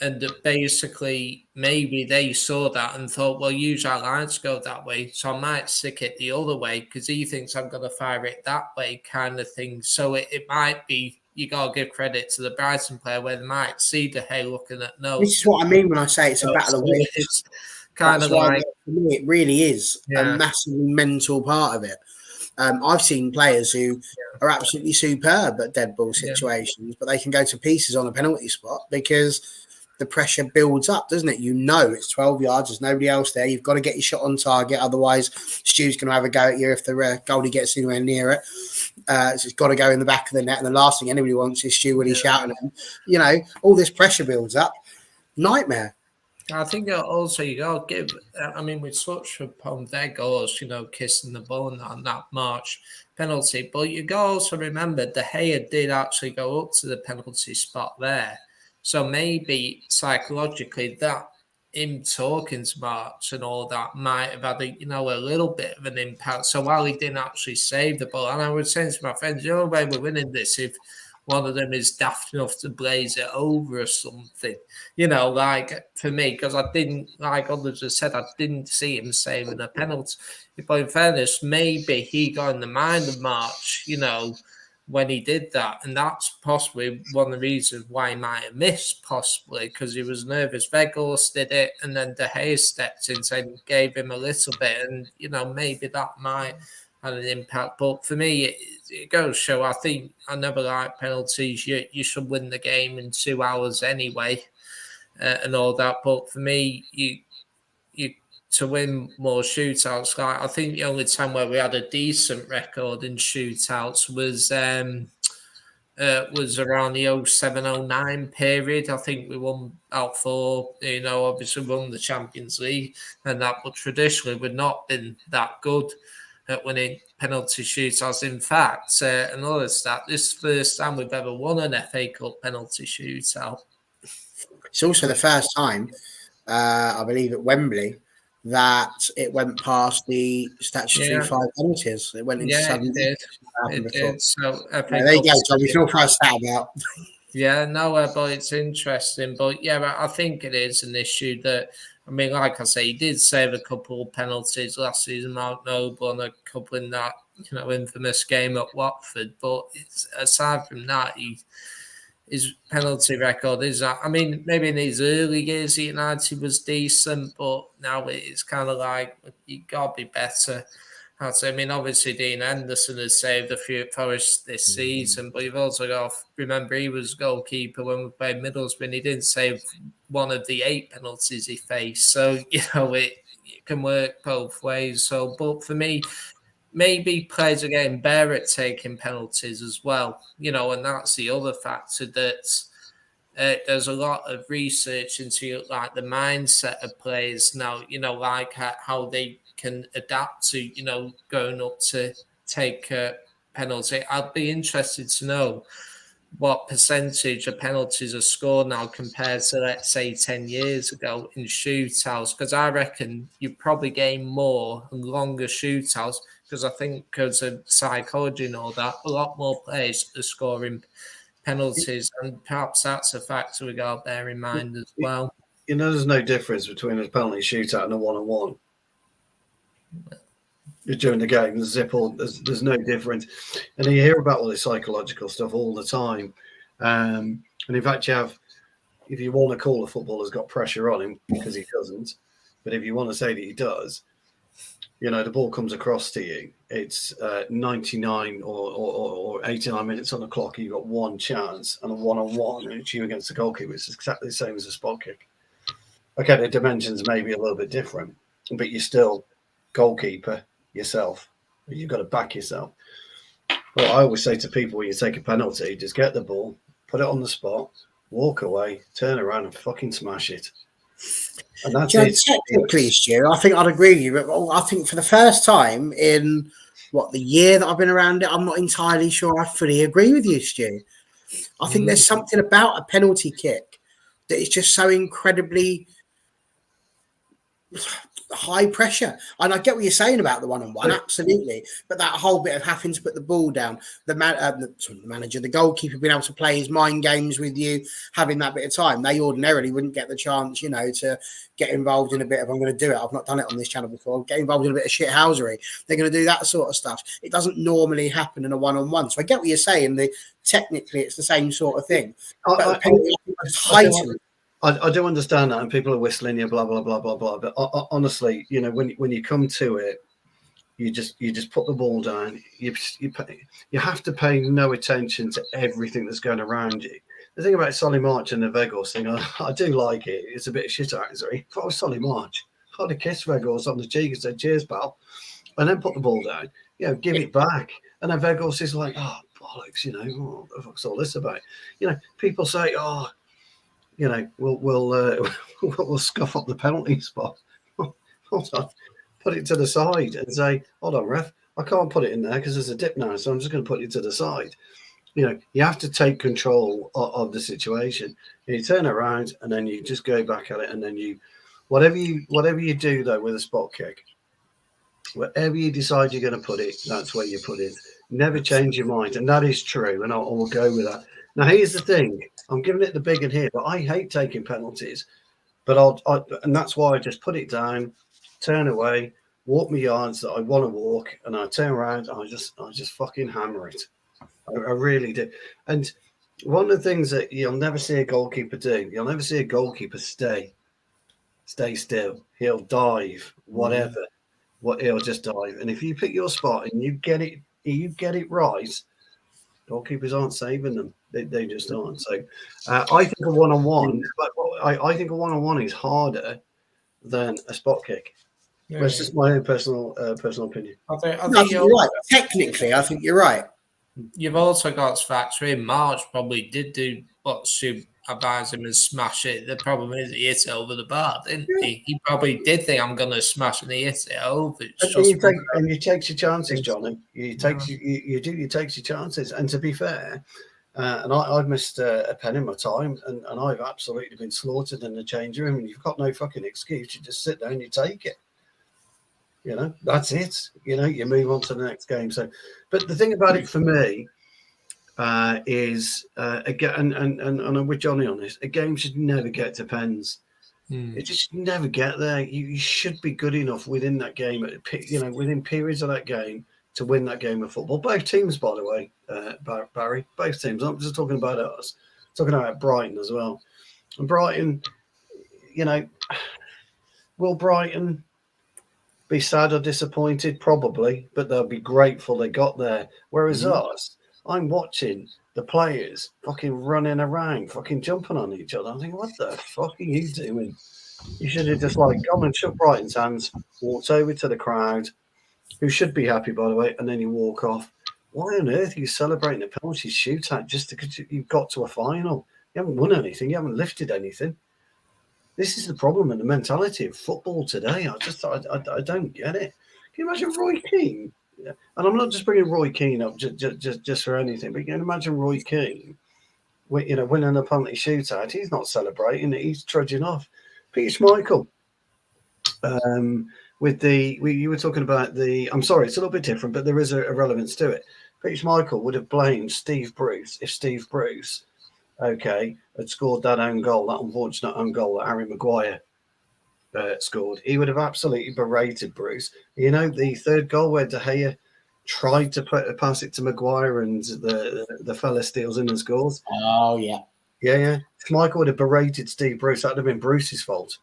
And basically, maybe they saw that and thought, well, usually I like to go that way, so I might stick it the other way because he thinks I'm going to fire it that way, kind of thing. So it might be, you got to give credit to the Brighton player where they might see De Gea looking at notes. This is what I mean when I say it's a battle of wits. It's kind of like, for me, it really is a massively mental part of it. I've seen players who are absolutely superb at dead ball situations, but they can go to pieces on a penalty spot because the pressure builds up, doesn't it? You know, it's 12 yards. There's nobody else there. You've got to get your shot on target. Otherwise, Stu's going to have a go at you if the goalie gets anywhere near it. So it's got to go in the back of the net. And the last thing anybody wants is Stu when he's shouting at him. You know, all this pressure builds up. Nightmare. I think also you got to give, I mean, we touched upon their goals, you know, kissing the ball on that March penalty. But you got to also remember De Gea did actually go up to the penalty spot there. So maybe psychologically that him talking to March and all that might have had a little bit of an impact. So while he didn't actually save the ball, and I was saying to my friends, the only way we're winning this if one of them is daft enough to blaze it over or something, you know, like for me, because I didn't, like others have said, I didn't see him saving a penalty. But in fairness, maybe he got in the mind of March, you know, when he did that, and that's possibly one of the reasons why he might have missed, possibly because he was nervous. Weghorst did it, and then De Gea stepped in and gave him a little bit, and you know maybe that might have an impact. But for me, it goes to show. I think I never like penalties. You should win the game in 2 hours anyway, and all that. But for me, you to win more shootouts. Like I think the only time where we had a decent record in shootouts was around the 07-09 period. I think we won out for, you know, obviously won the Champions League and that, but traditionally we've not been that good at winning penalty shootouts. In fact, another stat, this is the first time we've ever won an FA Cup penalty shootout. It's also the first time, I believe, at Wembley that it went past the statutory 5 penalties. It went into 7. It did. So there you go, John. We feel quite sad about. Yeah, no, but it's interesting. But yeah, I think it is an issue that, I mean, like I say, he did save a couple of penalties last season, Mark Noble, and a couple in that infamous game at Watford. But aside from that, his penalty record is, I mean, maybe in his early years at United was decent, but now it's kind of like you got to be better. I mean, obviously Dean Henderson has saved a few at Forest this season, but you've also got to remember he was goalkeeper when we played Middlesbrough and he didn't save one of the 8 penalties he faced. So, it can work both ways. So, but for me, maybe players are getting better at taking penalties as well, and that's the other factor that there's a lot of research into like the mindset of players now, like how they can adapt to, going up to take a penalty. I'd be interested to know what percentage of penalties are scored now compared to, let's say, 10 years ago in shootouts, because I reckon you probably gain more and longer shootouts, because I think because of psychology and all that, a lot more players are scoring penalties, and perhaps that's a factor we got to bear in mind as well. There's no difference between a penalty shootout and a 1-on-1. During the game, there's no difference. And you hear about all this psychological stuff all the time. And in fact, if you want to call a footballer's got pressure on him, because he doesn't, but if you want to say that he does, the ball comes across to you. It's 99 or 89 minutes on the clock. You've got one chance and a 1-on-1, and it's you against the goalkeeper. It's exactly the same as a spot kick. Okay, the dimensions may be a little bit different, but you're still goalkeeper yourself. You've got to back yourself. Well, I always say to people, when you take a penalty, just get the ball, put it on the spot, walk away, turn around and fucking smash it. And that's it. Technically, Stu, I think I'd agree with you, but I think for the first time in the year that I've been around it, I'm not entirely sure I fully agree with you, Stu. I think there's something about a penalty kick that is just so incredibly high pressure. And I get what you're saying about the 1-on-1, absolutely. But that whole bit of having to put the ball down, the manager, the goalkeeper being able to play his mind games with you, having that bit of time, they ordinarily wouldn't get the chance, to get involved in a bit of, I'm going to do it. I've not done it on this channel before. Get involved in a bit of shithousery. They're going to do that sort of stuff. It doesn't normally happen in a 1-on-1. So I get what you're saying. Technically, it's the same sort of thing. But heightened. I do understand that, and people are whistling you, blah blah blah blah blah. But honestly, when you come to it, you just put the ball down. You have to pay no attention to everything that's going around you. The thing about Solly March and the Vegos thing, I do like it. It's a bit of shit actually. If I was Solly March, I'd have kissed Vegos on the cheek and said, "Cheers, pal," and then put the ball down. Give it back. And then Vegos is like, "Oh bollocks," what the fuck's all this about? People say, "Oh, we'll scuff up the penalty spot." Hold on, put it to the side and say, "Hold on, ref, I can't put it in there because there's a dip now, so I'm just going to put it to the side." You have to take control of the situation. You turn around and then you just go back at it, and then whatever you do though with a spot kick, wherever you decide you're going to put it, that's where you put it. Never change your mind, and that is true. And I will go with that. Now, here's the thing. I'm giving it the big one here, but I hate taking penalties. But and that's why I just put it down, turn away, walk my yards that I want to walk, and I turn around and I just fucking hammer it. I really do. And one of the things that you'll never see a goalkeeper do, you'll never see a goalkeeper stay still. He'll dive, whatever. He'll just dive. And if you pick your spot and you get it right, goalkeepers aren't saving them. They just aren't. So I think a 1-on-1, I think a 1-on-1 is harder than a spot kick. Yeah. That's just my own personal opinion. I think you're right. Technically, I think you're right. You've also got to factor in March probably did do what Sue advised him and smash it. The problem is he hit it over the bar, didn't he? He probably did think, I'm going to smash it, and he hit it over. And you take your chances, Johnny. You take your chances. And to be fair, and I've missed a pen in my time, and I've absolutely been slaughtered in the change room, and you've got no fucking excuse. You just sit down and you take it. That's it. You move on to the next game. So, but the thing about it for me is, again, and I'm with Johnny on this, a game should never get to pens. It just never get there. You should be good enough within that game, within periods of that game, to win that game of football. Both teams, by the way, Barry, both teams. I'm just talking about us, talking about Brighton as well. And Brighton, will Brighton be sad or disappointed? Probably, but they'll be grateful they got there. Whereas us, I'm watching the players fucking running around, fucking jumping on each other. I'm thinking, what the fuck are you doing? You should have just gone and shook Brighton's hands, walked over to the crowd, who should be happy, by the way, and then you walk off. Why on earth are you celebrating a penalty shootout just because you've got to a final? You haven't won anything. You haven't lifted anything. This is the problem and the mentality of football today. I don't get it. Can you imagine Roy Keane? And I'm not just bringing Roy Keane up just for anything, but you can imagine Roy Keane, winning a penalty shootout. He's not celebrating. He's trudging off. Peter Schmeichel. You were talking about I'm sorry, it's a little bit different, but there is a relevance to it. Peter Schmeichel would have blamed Steve Bruce if Steve Bruce, had scored that own goal, that unfortunate own goal that Harry Maguire scored. He would have absolutely berated Bruce. The third goal where De Gea tried to pass it to Maguire and the fella steals in and scores. Oh, yeah. Yeah. Schmeichel would have berated Steve Bruce. That would have been Bruce's fault.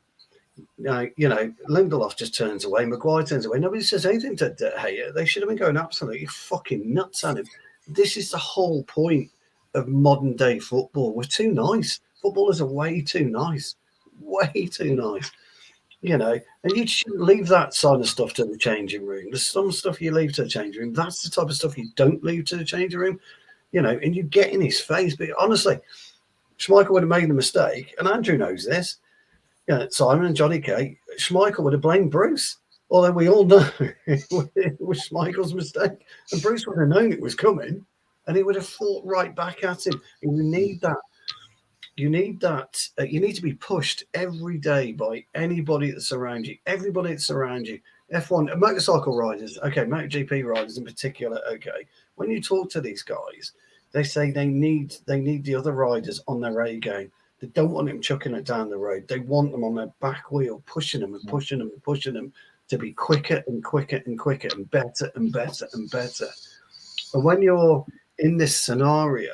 Lindelof just turns away. Maguire turns away. Nobody says anything to De Gea. They should have been going absolutely fucking nuts at him. This is the whole point of modern day football. We're too nice. Footballers are way too nice. Way too nice. And you shouldn't leave that side of stuff to the changing room. There's some stuff you leave to the changing room. That's the type of stuff you don't leave to the changing room. And you get in his face. But honestly, Schmeichel would have made the mistake, and Andrew knows this. Simon and Johnny K. Schmeichel would have blamed Bruce, although we all know it was Schmeichel's mistake. And Bruce would have known it was coming, and he would have fought right back at him. And you need that. You need that. You need to be pushed every day by anybody that's around you. Everybody that's around you. F1, motorcycle riders, okay, MotoGP riders in particular, okay. When you talk to these guys, they say they need the other riders on their A game. They don't want them chucking it down the road. They want them on their back wheel, pushing them and pushing them and pushing them to be quicker and quicker and quicker and better and better and better. And when you're in this scenario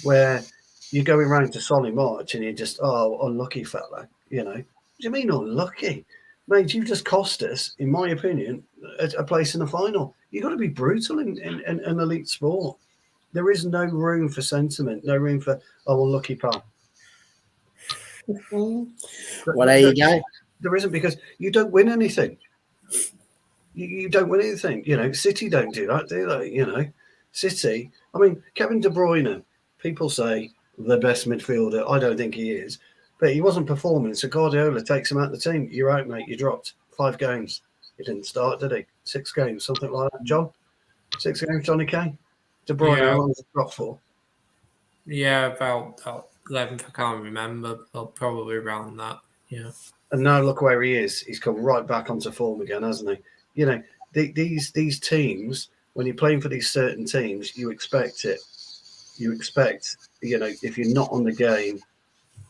where you're going around to Solly March and you're just, unlucky fella, what do you mean unlucky? Mate, you just cost us, in my opinion, a place in the final. You've got to be brutal in elite sport. There is no room for sentiment, no room for, unlucky pal. Well, there you go. There isn't, because you don't win anything. You don't win anything. City don't do that, do they? City, Kevin De Bruyne, people say the best midfielder. I don't think he is. But he wasn't performing, so Guardiola takes him out of the team. You're out, mate. You dropped 5 games. He didn't start, did he? 6 games, something like that. John? 6 games, Johnny K? De Bruyne, how long was he dropped for? Yeah, about 11th, I can't remember, but probably around that, yeah. And now look where he is. He's come right back onto form again, hasn't he? These teams, when you're playing for these certain teams, you expect it. You expect, if you're not on the game,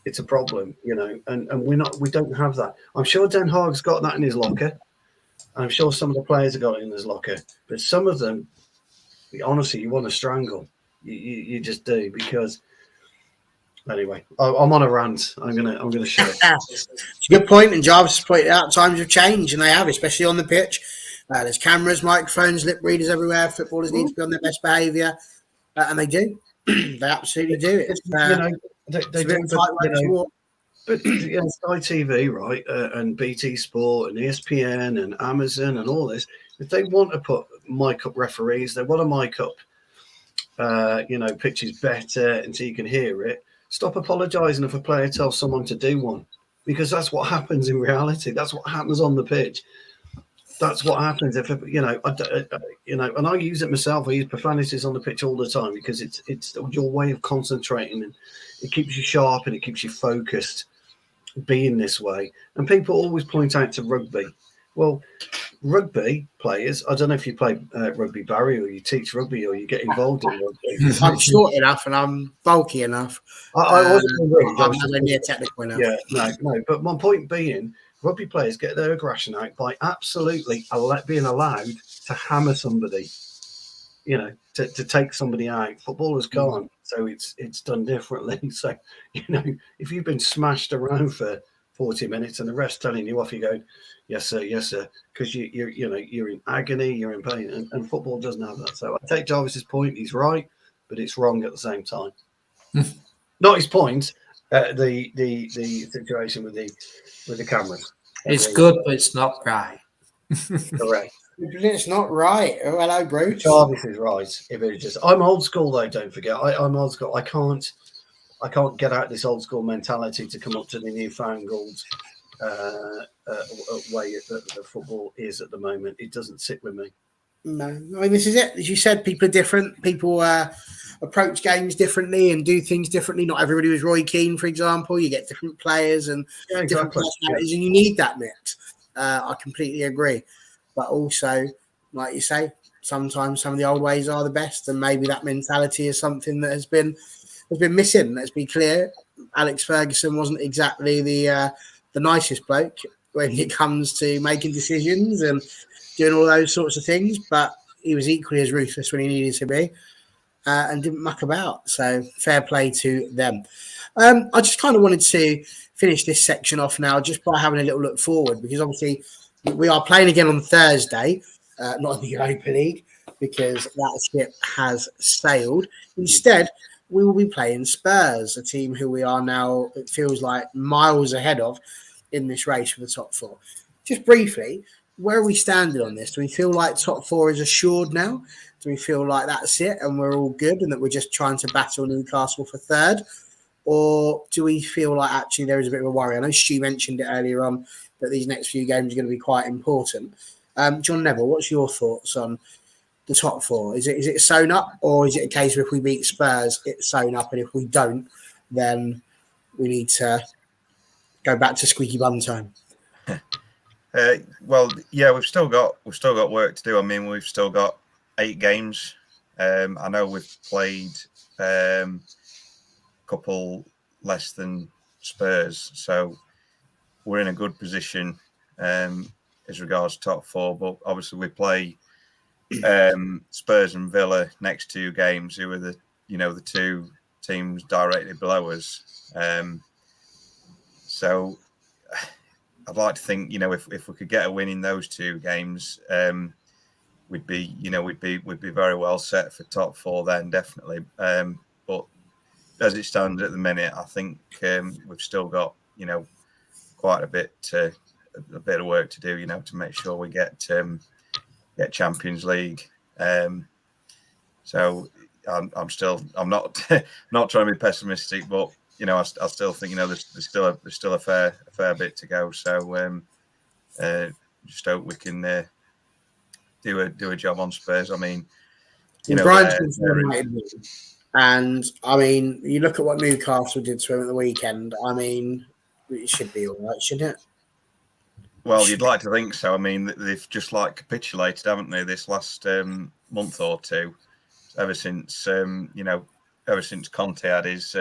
it's a problem, and we don't have that. I'm sure Den Haag's got that in his locker. I'm sure some of the players have got it in his locker, but some of them, honestly, you want to strangle. You just do, because anyway, I'm on a rant. I'm gonna shut up. It's a good point, and Jarvis pointed out times have changed, and they have, especially on the pitch. There's cameras, microphones, lip readers everywhere. Footballers need to be on their best behaviour, and they do. They absolutely do. They do, but Sky TV, right, and BT Sport and ESPN and Amazon and all this, if they want to put mic up referees, they want to mic up, pitches better until you can hear it. Stop apologising if a player tells someone to do one, because that's what happens in reality. That's what happens on the pitch. That's what happens if and I use it myself. I use profanities on the pitch all the time, because it's your way of concentrating, and it keeps you sharp and it keeps you focused, being this way. And people always point out to rugby. Well, rugby players, I don't know if you play rugby, Barry, or you teach rugby, or you get involved in rugby. I'm short enough and I'm bulky enough. I wasn't I'm nowhere near technical enough. Yeah, no. But my point being, rugby players get their aggression out by absolutely being allowed to hammer somebody. to take somebody out. Footballers can't, so it's done differently. So, if you've been smashed around for 40 minutes and the ref's telling you off, you go, yes sir, because you're in agony, you're in pain, and football doesn't have that. So I take Jarvis's point; he's right, but it's wrong at the same time. Not his point. The situation with the cameras. It's good, but it's not right. Correct. It's not right. Oh, hello, Bruce. Jarvis is right. I'm old school though. Don't forget, I'm old school. I can't get out this old school mentality to come up to the newfangled way that the football is at the moment. It doesn't sit with me. No, I mean, this is it. As you said, people are different. People approach games differently and do things differently. Not everybody was Roy Keane, for example. You get different players and different personalities, and you need that mix. I completely agree. But also, like you say, sometimes some of the old ways are the best, and maybe that mentality is something that has been missing. Let's be clear. Alex Ferguson wasn't exactly the nicest bloke when it comes to making decisions and doing all those sorts of things, but he was equally as ruthless when he needed to be and didn't muck about. So fair play to them. I just kind of wanted to finish this section off now just by having a little look forward, because obviously we are playing again on Thursday, not in the Europa League, because that ship has sailed. Instead, we will be playing Spurs, a team who we are now, it feels like, miles ahead of in this race for the top four. Just briefly, where are we standing on this? Do we feel like top four is assured now? Do we feel like that's it and we're all good and that we're just trying to battle Newcastle for third? Or do we feel like actually there is a bit of a worry? I know Stu mentioned it earlier on that these next few games are going to be quite important. John Neville, what's your thoughts on the top four? Is it sewn up, or is it a case of if we beat Spurs, it's sewn up, and if we don't, then we need to go back to squeaky bum time? Well, yeah, we've still got work to do. I mean, we've still got 8 games. I know we've played a couple less than Spurs, so we're in a good position as regards top four. But obviously, we play Spurs and Villa next 2 games, who are the 2 teams directly below us. So I'd like to think, if we could get a win in those 2 games, we'd be very well set for top four then, definitely. But as it stands at the minute, I think we've still got quite a bit of work to do, to make sure we get Champions League. So I'm not not trying to be pessimistic, but I still think there's still a fair bit to go. So just hope we can do a job on Spurs. I mean, Brighton's and I mean, you look at what Newcastle did to him at the weekend. I mean, it should be all right, shouldn't it? Well, you'd like to think so. I mean, they've just capitulated, haven't they, this last month or two, ever since Conte had his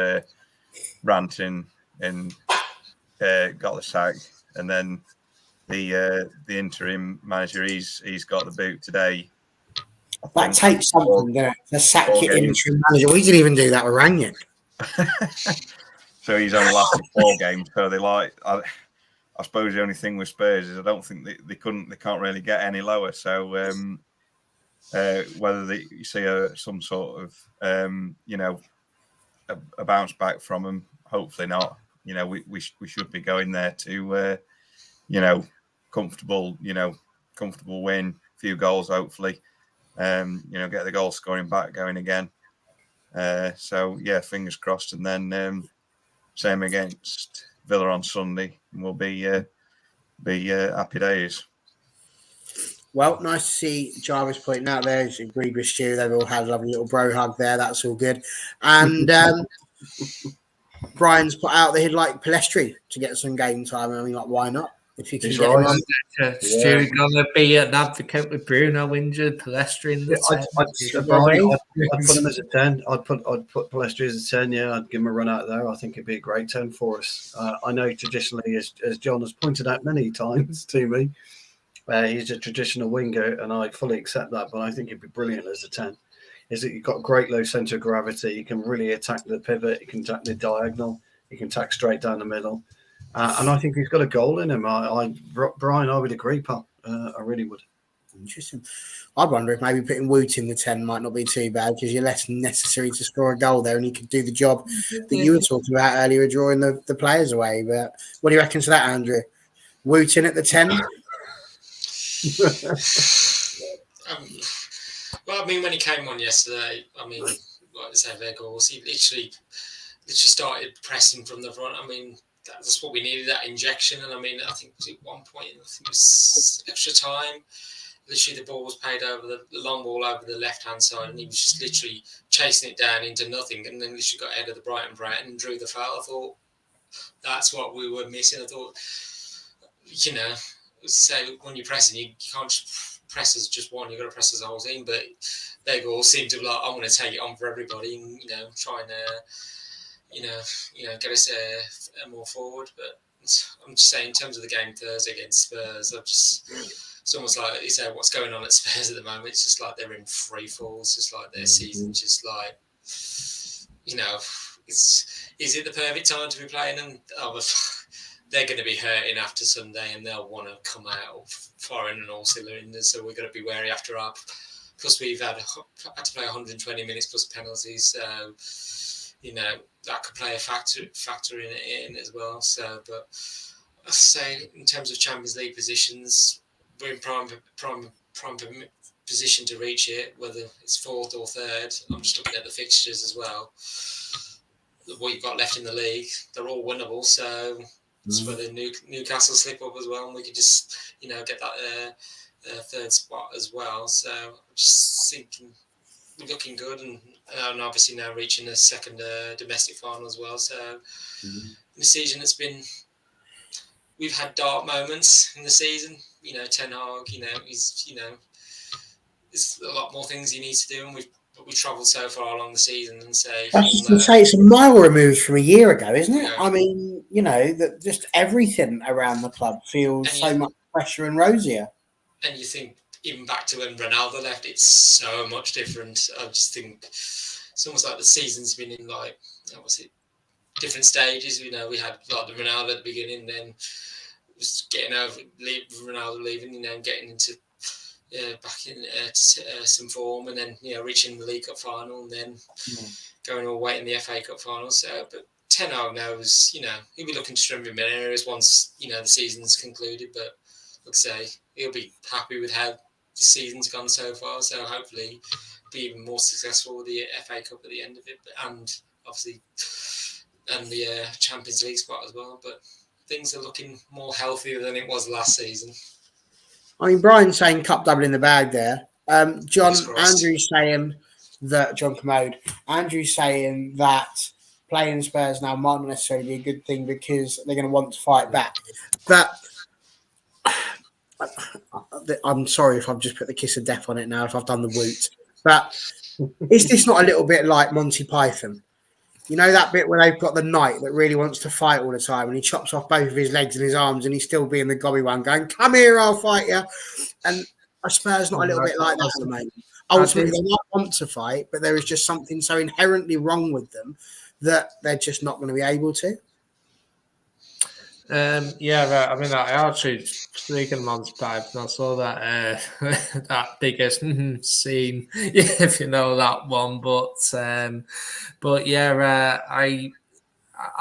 ranting and got the sack, and then the interim manager, he's got the boot today. That takes something, doesn't it? To sack your interim manager. We didn't even do that with Rangnick. So he's only lasted 4 games. So they I suppose the only thing with Spurs is I don't think they can't really get any lower. So whether you see some sort of a bounce back from them, hopefully not. We should be going there to comfortable win, few goals hopefully. Get the goal scoring back going again. So yeah, fingers crossed, and then same against Villa on Sunday, and we'll be happy days. Well, nice to see Jarvis pointing out there. He's agreed with Stu. They've all had a lovely little bro hug there. That's all good. And Brian's put out that he'd like Palestri to get some game time. I mean, why not? If you can get him on. Stu gonna be an advocate with Bruno injured, Palestri in the I'd put him as a 10. I'd put Palestri as a 10. Yeah, I'd give him a run out there. I think it'd be a great 10 for us. I know traditionally, as John has pointed out many times to me, he's a traditional winger, and I fully accept that. But I think it'd be brilliant as a 10. is that you've got great low centre of gravity. You can really attack the pivot. You can attack the diagonal. You can attack straight down the middle. And I think he's got a goal in him. Brian, I would agree, pal. I really would. Interesting. I'd wonder if maybe putting Woot in the 10 might not be too bad because you're less necessary to score a goal there and he could do the job that you were talking about earlier, drawing the players away. But what do you reckon to that, Andrew? Woot in at the 10? Well, I mean, when he came on yesterday, I mean, like I say, their goals, he literally started pressing from the front. I mean, that's what we needed, that injection. And I mean, I think at one point, I think it was extra time. Literally, the ball was played over the long ball over the left-hand side, and he was just literally chasing it down into nothing, and then literally got ahead of the Brighton and drew the foul. I thought that's what we were missing. I thought, you know, say when you're pressing, you can't just press as just one. You've got to press as a whole team. But they all seem to be like, I'm going to take it on for everybody, and try and get us more forward. But I'm just saying, in terms of the game Thursday against Spurs, it's almost like you say, what's going on at Spurs at the moment. It's just like they're in free fall. It's just like their season, just like, is it the perfect time to be playing? And they're going to be hurting after Sunday, and they'll want to come out firing on all cylinders. So we're going to be wary after our. Plus, we've had to play 120 minutes plus penalties. So that could play a factor in as well. So, but I say in terms of Champions League positions, we're in prime position to reach it, whether it's fourth or third. I'm just looking at the fixtures as well. What you've got left in the league, they're all winnable. So it's whether Newcastle slip up as well, and we could just get that third spot as well. So I'm just thinking we're looking good, and obviously now reaching the second domestic final as well. So in the season, we've had dark moments in the season. Ten Hag, there's a lot more things he needs to do, and we've travelled so far along the season, and say I was going to say it's a mile removed from a year ago, isn't it? Yeah. I mean, that just everything around the club feels so much fresher and rosier. And you think even back to when Ronaldo left, it's so much different. I just think it's almost like the season's been in different stages. We had like the Ronaldo at the beginning, then was getting over Ronaldo leaving, getting into back in some form, and then reaching the League Cup final, and then going all the way in the FA Cup final. So, but Ten Hag knows, he'll be looking to strengthen areas once the season's concluded. But like I say, he'll be happy with how the season's gone so far. So hopefully, be even more successful with the FA Cup at the end of it, and obviously, and the Champions League spot as well. But things are looking more healthier than it was last season. I mean, Brian's saying cup double in the bag there. John Commode. Andrew's saying that playing Spurs now might not necessarily be a good thing because they're going to want to fight back. But I'm sorry if I've just put the kiss of death on it now, if I've done the woot. But is this not a little bit like Monty Python? That bit where they've got the knight that really wants to fight all the time and he chops off both of his legs and his arms and he's still being the gobby one going, come here, I'll fight you. And I Spurs not a little bit like that at the moment. Ultimately, they might want to fight, but there is just something so inherently wrong with them that they're just not going to be able to. I mean, I actually, speaking of Monty Python, I saw that that biggest scene, if you know that one. But I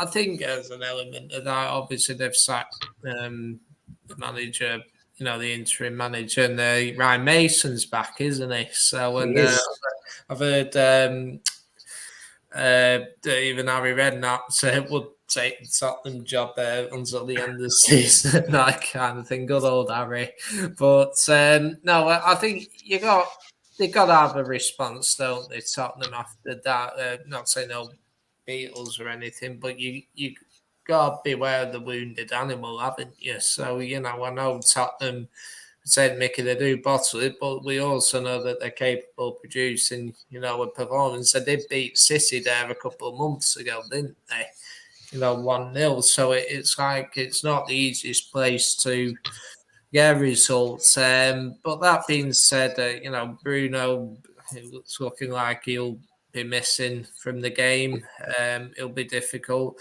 think there's an element of that. Obviously, they've sacked the manager, the interim manager, and Ryan Mason's back, isn't he? So, and I've heard even Harry Redknapp would take the Tottenham job until the end of the season, that kind of thing. Good old Harry. But no, I think they got to have a response, don't they, Tottenham, after that? Not saying no Beatles or anything, but you got to beware of the wounded animal, haven't you? So, I know Tottenham said, Mickey, they do bottle it, but we also know that they're capable of producing, a performance. They did beat City there a couple of months ago, didn't they? 1-0. So it's like it's not the easiest place to get results. But that being said, Bruno, It's looking like he'll be missing from the game. It'll be difficult.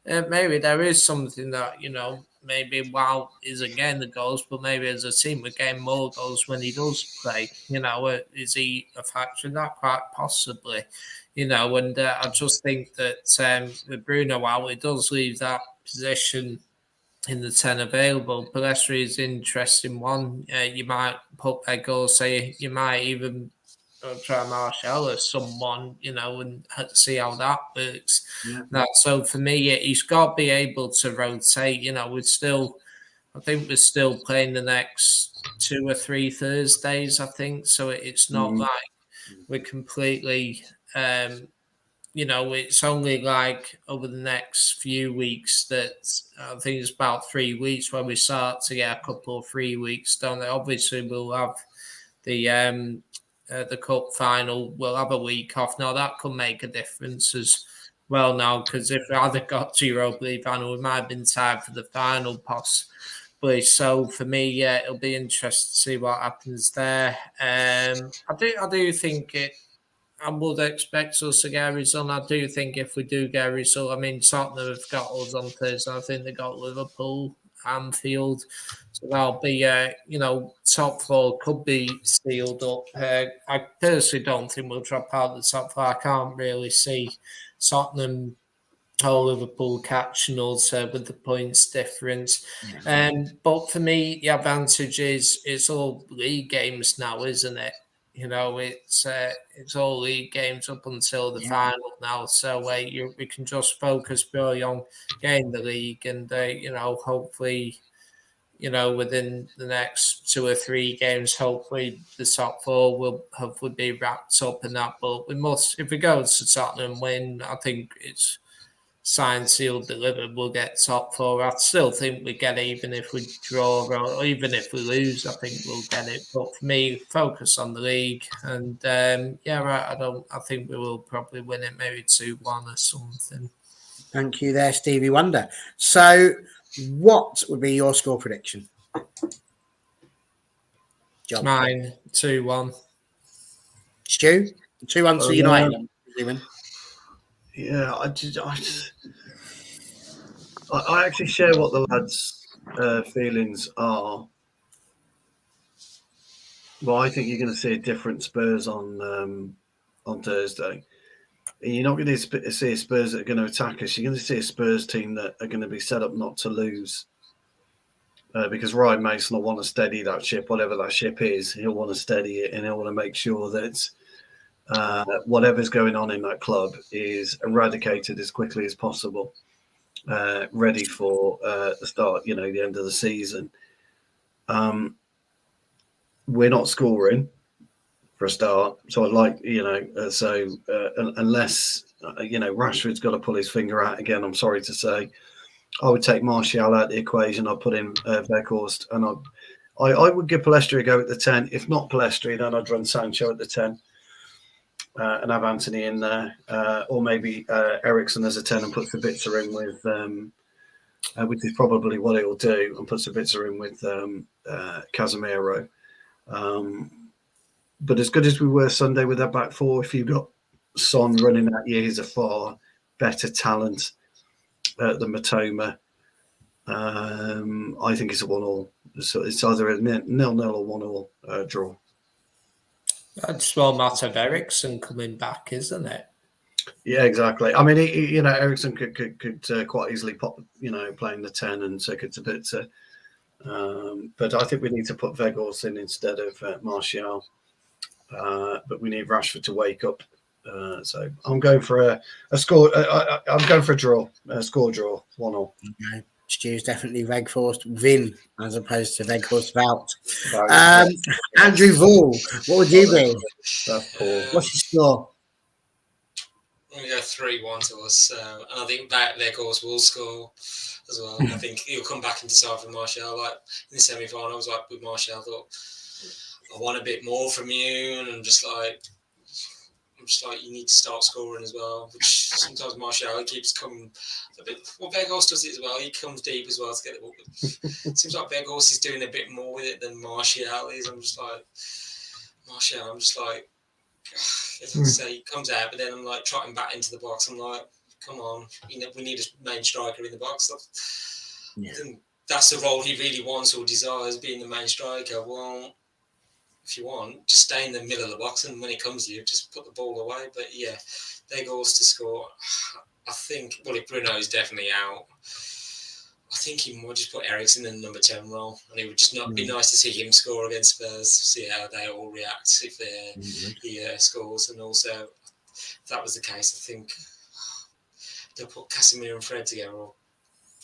Maybe there is something that, maybe while he's getting the goals, but maybe as a team we're getting more goals when he does play. Is he a factor in that? Quite possibly. And I just think that with Bruno out, it does leave that position in the 10 available. Palestri is an interesting one. You might put Begor, say you might even try Martial as someone, and see how that works. Yeah. So for me, he's got to be able to rotate. I think we're still playing the next 2 or 3 Thursdays, I think. So it's not like we're completely, it's only like over the next few weeks that I think it's about 3 weeks where we start to get a couple of 3 weeks done. Obviously, we'll have the cup final. We'll have a week off. Now, that could make a difference as well now, because if we had got to Europa League final, we might have been tied for the final possibly. So for me, it'll be interesting to see what happens there. I do think I would expect us to get a result. I do think if we do get a result, I mean, Tottenham have got us on Thursday. I think they got Liverpool, Anfield. So that'll be, top 4 could be sealed up. I personally don't think we'll drop out of the top 4. I can't really see Tottenham or Liverpool catching us with the points difference. But for me, the advantage is it's all league games now, isn't it? It's all league games up until the final now. So we can just focus purely on getting the league, and hopefully, within the next 2 or 3 games, hopefully the top 4 will hopefully be wrapped up in that. But we must, if we go to Tottenham win, I think it's signed, sealed, delivered. We'll get top 4. I still think we get it, even if we draw or even if we lose. I think we'll get it. But for me, focus on the league, and I think we will probably win it, maybe 2-1 or something. Thank you there, Stevie Wonder. So, what would be your score prediction? Mine 2-1. Stu, 2-1 to United. Yeah, I actually share what the lads' feelings are. Well, I think you're going to see a different Spurs on Thursday. You're not going to see a Spurs that are going to attack us. You're going to see a Spurs team that are going to be set up not to lose. Because Ryan Mason will want to steady that ship, whatever that ship is. He'll want to steady it, and he'll want to make sure that whatever's going on in that club is eradicated as quickly as possible, ready for the start, the end of the season. We're not scoring for a start, so I'd like, unless Rashford's got to pull his finger out again, I'm sorry to say, I would take Martial out of the equation. I'd put in Weghorst, and I would give Palestri a go at the 10. If not Palestri, then I'd run Sancho at the 10. And have Anthony in there, or maybe Eriksen as a 10 and put Sabitzer in with, which is probably what he'll do, and put Sabitzer in with Casemiro. But as good as we were Sunday with that back 4, if you've got Son running at you, he's a far better talent than Matoma. I think it's a 1-1. So it's either a 0-0 or 1-1 draw. That's well matter of Eriksen coming back, isn't it? Yeah, exactly. I mean, Eriksen could quite easily pop, playing the 10 and so it's a bit. But I think we need to put Weghorst in instead of Martial. But we need Rashford to wake up. So I'm going for a score. I'm going for a draw, a score draw, 1-1. Okay. Stu's definitely Weghorst win as opposed to Weghorst out. Andrew Vall, what would you be? That's poor. What's your score? I'm going to go 3-1 to us. And I think Weghorst will score as well. I think he'll come back and decide for Martial. Like in the semi-final, I was like with Martial, I thought, I want a bit more from you. And I'm just like, you need to start scoring as well. Which sometimes Martial, he keeps coming a bit. Well, Weghorst does it as well. He comes deep as well to get the ball. It seems like Weghorst is doing a bit more with it than Martial is. I'm just like, Martial, So he comes out, but then I'm like trotting back into the box. I'm like, come on, we need a main striker in the box. Yeah. That's the role he really wants or desires, being the main striker. Well, if you want, just stay in the middle of the box, and when it comes to you, just put the ball away. But yeah, their goals to score. I think, well, if Bruno's definitely out, I think he might just put Eriksen in the number 10 role, and it would just not be nice to see him score against Spurs, see how they all react if he scores. And also, if that was the case, I think they'll put Casemiro and Fred together, or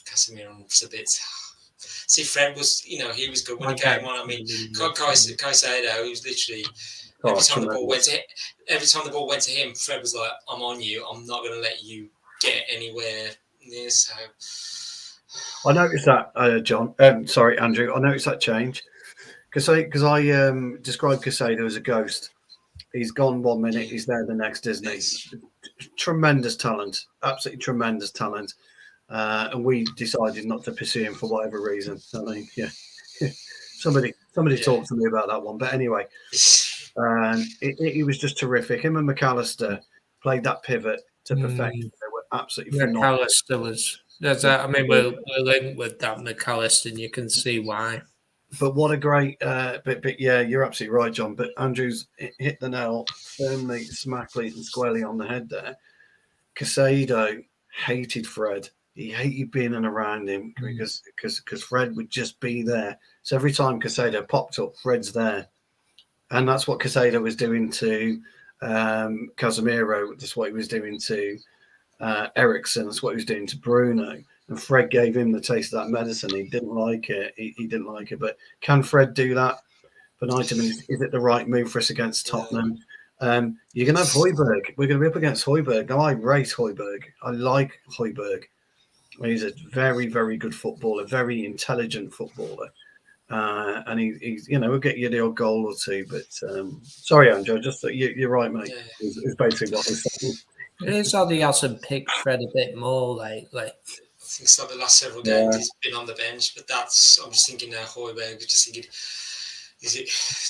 Casemiro and Sabitz. See, Fred was, he was good when he came on. I mean, Caicedo, he was literally every time the ball went to him, Fred was like, "I'm on you. I'm not going to let you get anywhere near." So I noticed that, John. Sorry, Andrew. I noticed that change because I described Caicedo as a ghost. He's gone 1 minute, he's there the next, isn't he? Tremendous talent, absolutely tremendous talent. And we decided not to pursue him for whatever reason. I mean, yeah, somebody talked to me about that one. But anyway, he was just terrific. Him and McAllister played that pivot to perfection. They were absolutely phenomenal. McAllister was. I mean, we're linked with that McAllister, and you can see why. But what a great, but yeah, you're absolutely right, John. But Andrew's hit the nail firmly, smackly, and squarely on the head there. Caicedo hated Fred. He hated being around him because Fred would just be there. So every time Caicedo popped up, Fred's there. And that's what Caicedo was doing to Casemiro. That's what he was doing to Eriksen. That's what he was doing to Bruno. And Fred gave him the taste of that medicine. He didn't like it. He didn't like it. But can Fred do that? But is it the right move for us against Tottenham? You're going to have Højbjerg. We're going to be up against Højbjerg. Now, I rate Højbjerg. I like Højbjerg. He's a very, very good footballer, very intelligent footballer. And he's we'll get you the odd goal or two. But sorry, Andrew, just you're right, mate. It's basically what we're saying. It is odd he hasn't picked Fred a bit more lately. I think so. The last several games he's been on the bench, but I'm just thinking now, Højbjerg, just thinking,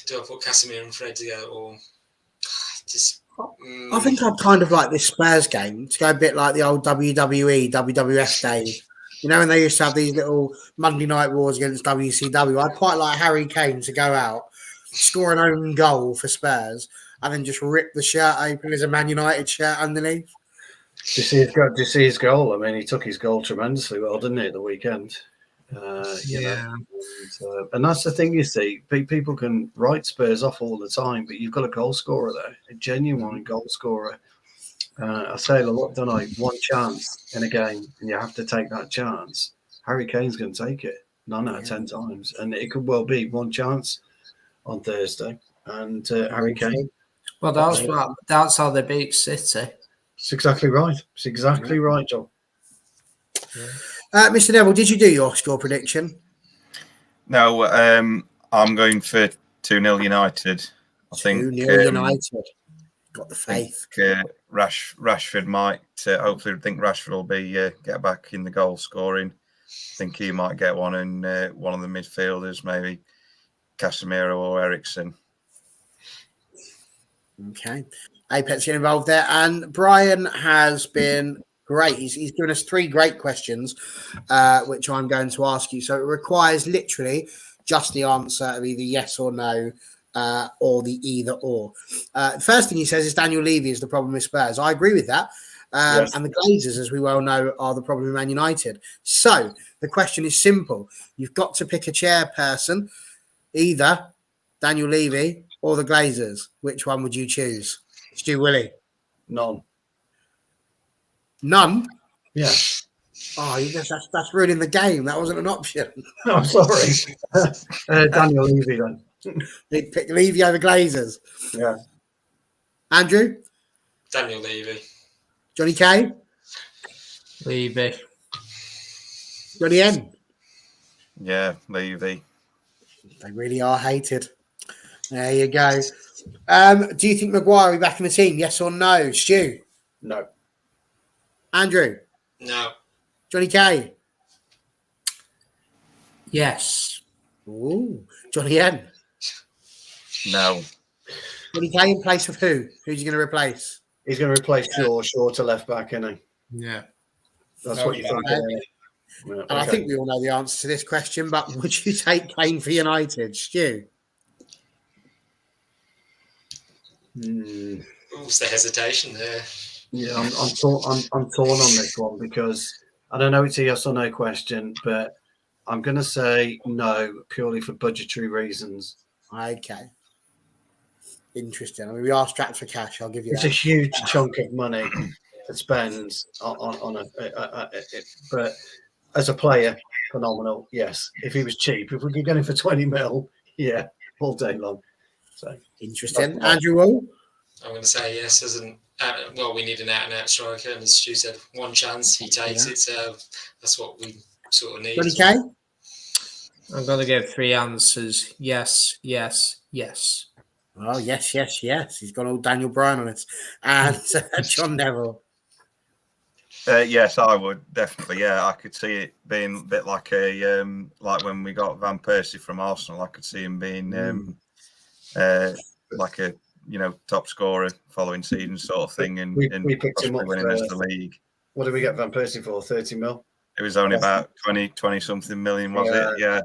do I put Casemiro and Fred together, or just? I think I'd kind of like this Spurs game to go a bit like the old WWE, WWF days. When they used to have these little Monday Night Wars against WCW. I'd quite like Harry Kane to go out, score an own goal for Spurs, and then just rip the shirt open as a Man United shirt underneath. Do you see his goal? I mean, he took his goal tremendously well, didn't he, at the weekend? And that's the thing, you see. People can write Spurs off all the time, but you've got a goal scorer there, a genuine goal scorer. I say a lot, don't I? One chance in a game, and you have to take that chance. Harry Kane's going to take it 9 out of 10 times, and it could well be one chance on Thursday. And Harry Kane. Well, that's how they beat City. It's exactly right. It's exactly right, John. Mr. Neville, did you do your score prediction? No, I'm going for 2-0 United. I think 2-0 United. Got the faith. Rashford might. Hopefully, I think Rashford will be get back in the goal scoring. I think he might get one in one of the midfielders, maybe Casemiro or Eriksen. Okay. Apex get involved there. And Brian has been great. He's given us 3 great questions, which I'm going to ask you. So it requires literally just the answer of either yes or no, or the either or. The first thing he says is Daniel Levy is the problem with Spurs. I agree with that. Yes. And the Glazers, as we well know, are the problem with Man United. So the question is simple. You've got to pick a chairperson, either Daniel Levy or the Glazers. Which one would you choose? Stu Willie? None. None? Yeah. Oh, that's ruining the game. That wasn't an option. I'm sorry. Daniel Levy then. He'd pick Levy over Glazers. Yeah. Andrew? Daniel Levy. Johnny K? Levy. Johnny N? Yeah, Levy. They really are hated. There you go. Do you think Maguire will be back in the team? Yes or no? Stu? No. Andrew? No. Johnny K? Yes. Ooh. Johnny N? No. Will he play in place of who? Who's he going to replace? He's going to replace Shaw to left back, isn't he? Yeah. That's what you think. Yeah, And I think we all know the answer to this question, but would you take Kane for United, Stu? What's the hesitation there? Yeah, I'm torn on this one because I don't know it's a yes or no question, but I'm going to say no purely for budgetary reasons. Okay. Interesting. I mean, we are strapped for cash. I'll give you It's that. a huge chunk of money to spend on but as a player, phenomenal. Yes, if he was cheap, if we could get him for 20 mil, yeah, all day long. So interesting. Andrew Wall? I'm going to say yes. Well, we need an out-and-out striker, and as Stu said, one chance, he takes it. So that's what we sort of need. 20K? I'm going to give 3 answers. Yes, yes, yes. Oh, yes. He's got all Daniel Bryan on it. And John Neville. Yes, I would definitely. Yeah, I could see it being a bit like like when we got Van Persie from Arsenal. I could see him being like a top scorer following season sort of thing, and we picked him up winning us the league. What did we get Van Persie for? 30 mil. It was only about 20 something million, was it? Yeah.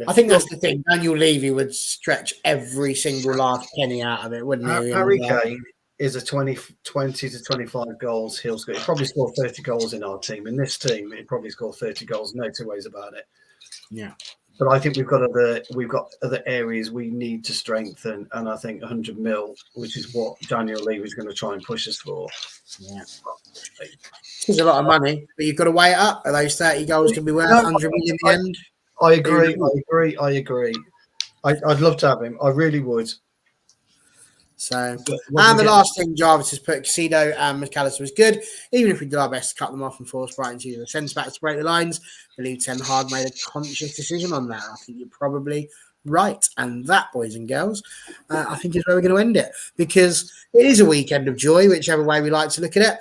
I think that's the thing. Daniel Levy would stretch every single last penny out of it, wouldn't he? Harry Kane is a 20 to 25 goals. He'll probably score 30 goals in our team. In this team, he'll probably score 30 goals. No two ways about it. Yeah. But I think we've got other areas we need to strengthen, and I think 100 mil, which is what Daniel Levy is going to try and push us for. Yeah. It's a lot of money, but you've got to weigh it up. Are those 30 goals going to be worth 100 million in the end? I agree. I'd love to have him. I really would. So, and the last thing Jarvis has put, Casino and McAllister was good. Even if we did our best to cut them off and force Brighton to use the centre back to break the lines, I believe Ten Hag made a conscious decision on that. I think you're probably right. And that, boys and girls, I think is where we're going to end it, because it is a weekend of joy, whichever way we like to look at it.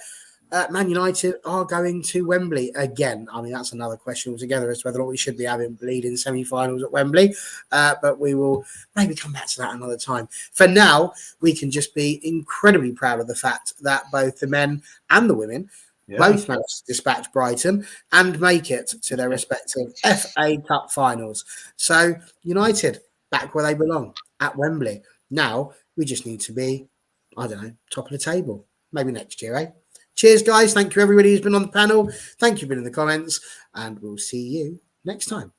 Man United are going to Wembley again. I mean, that's another question altogether as to whether or not we should be having bleeding semi-finals at Wembley. But we will maybe come back to that another time. For now, we can just be incredibly proud of the fact that both the men and the women both managed to dispatch Brighton and make it to their respective FA Cup finals. So United back where they belong at Wembley. Now we just need to be, I don't know, top of the table. Maybe next year, eh? Cheers, guys. Thank you, everybody who's been on the panel. Thank you for being in the comments, and we'll see you next time.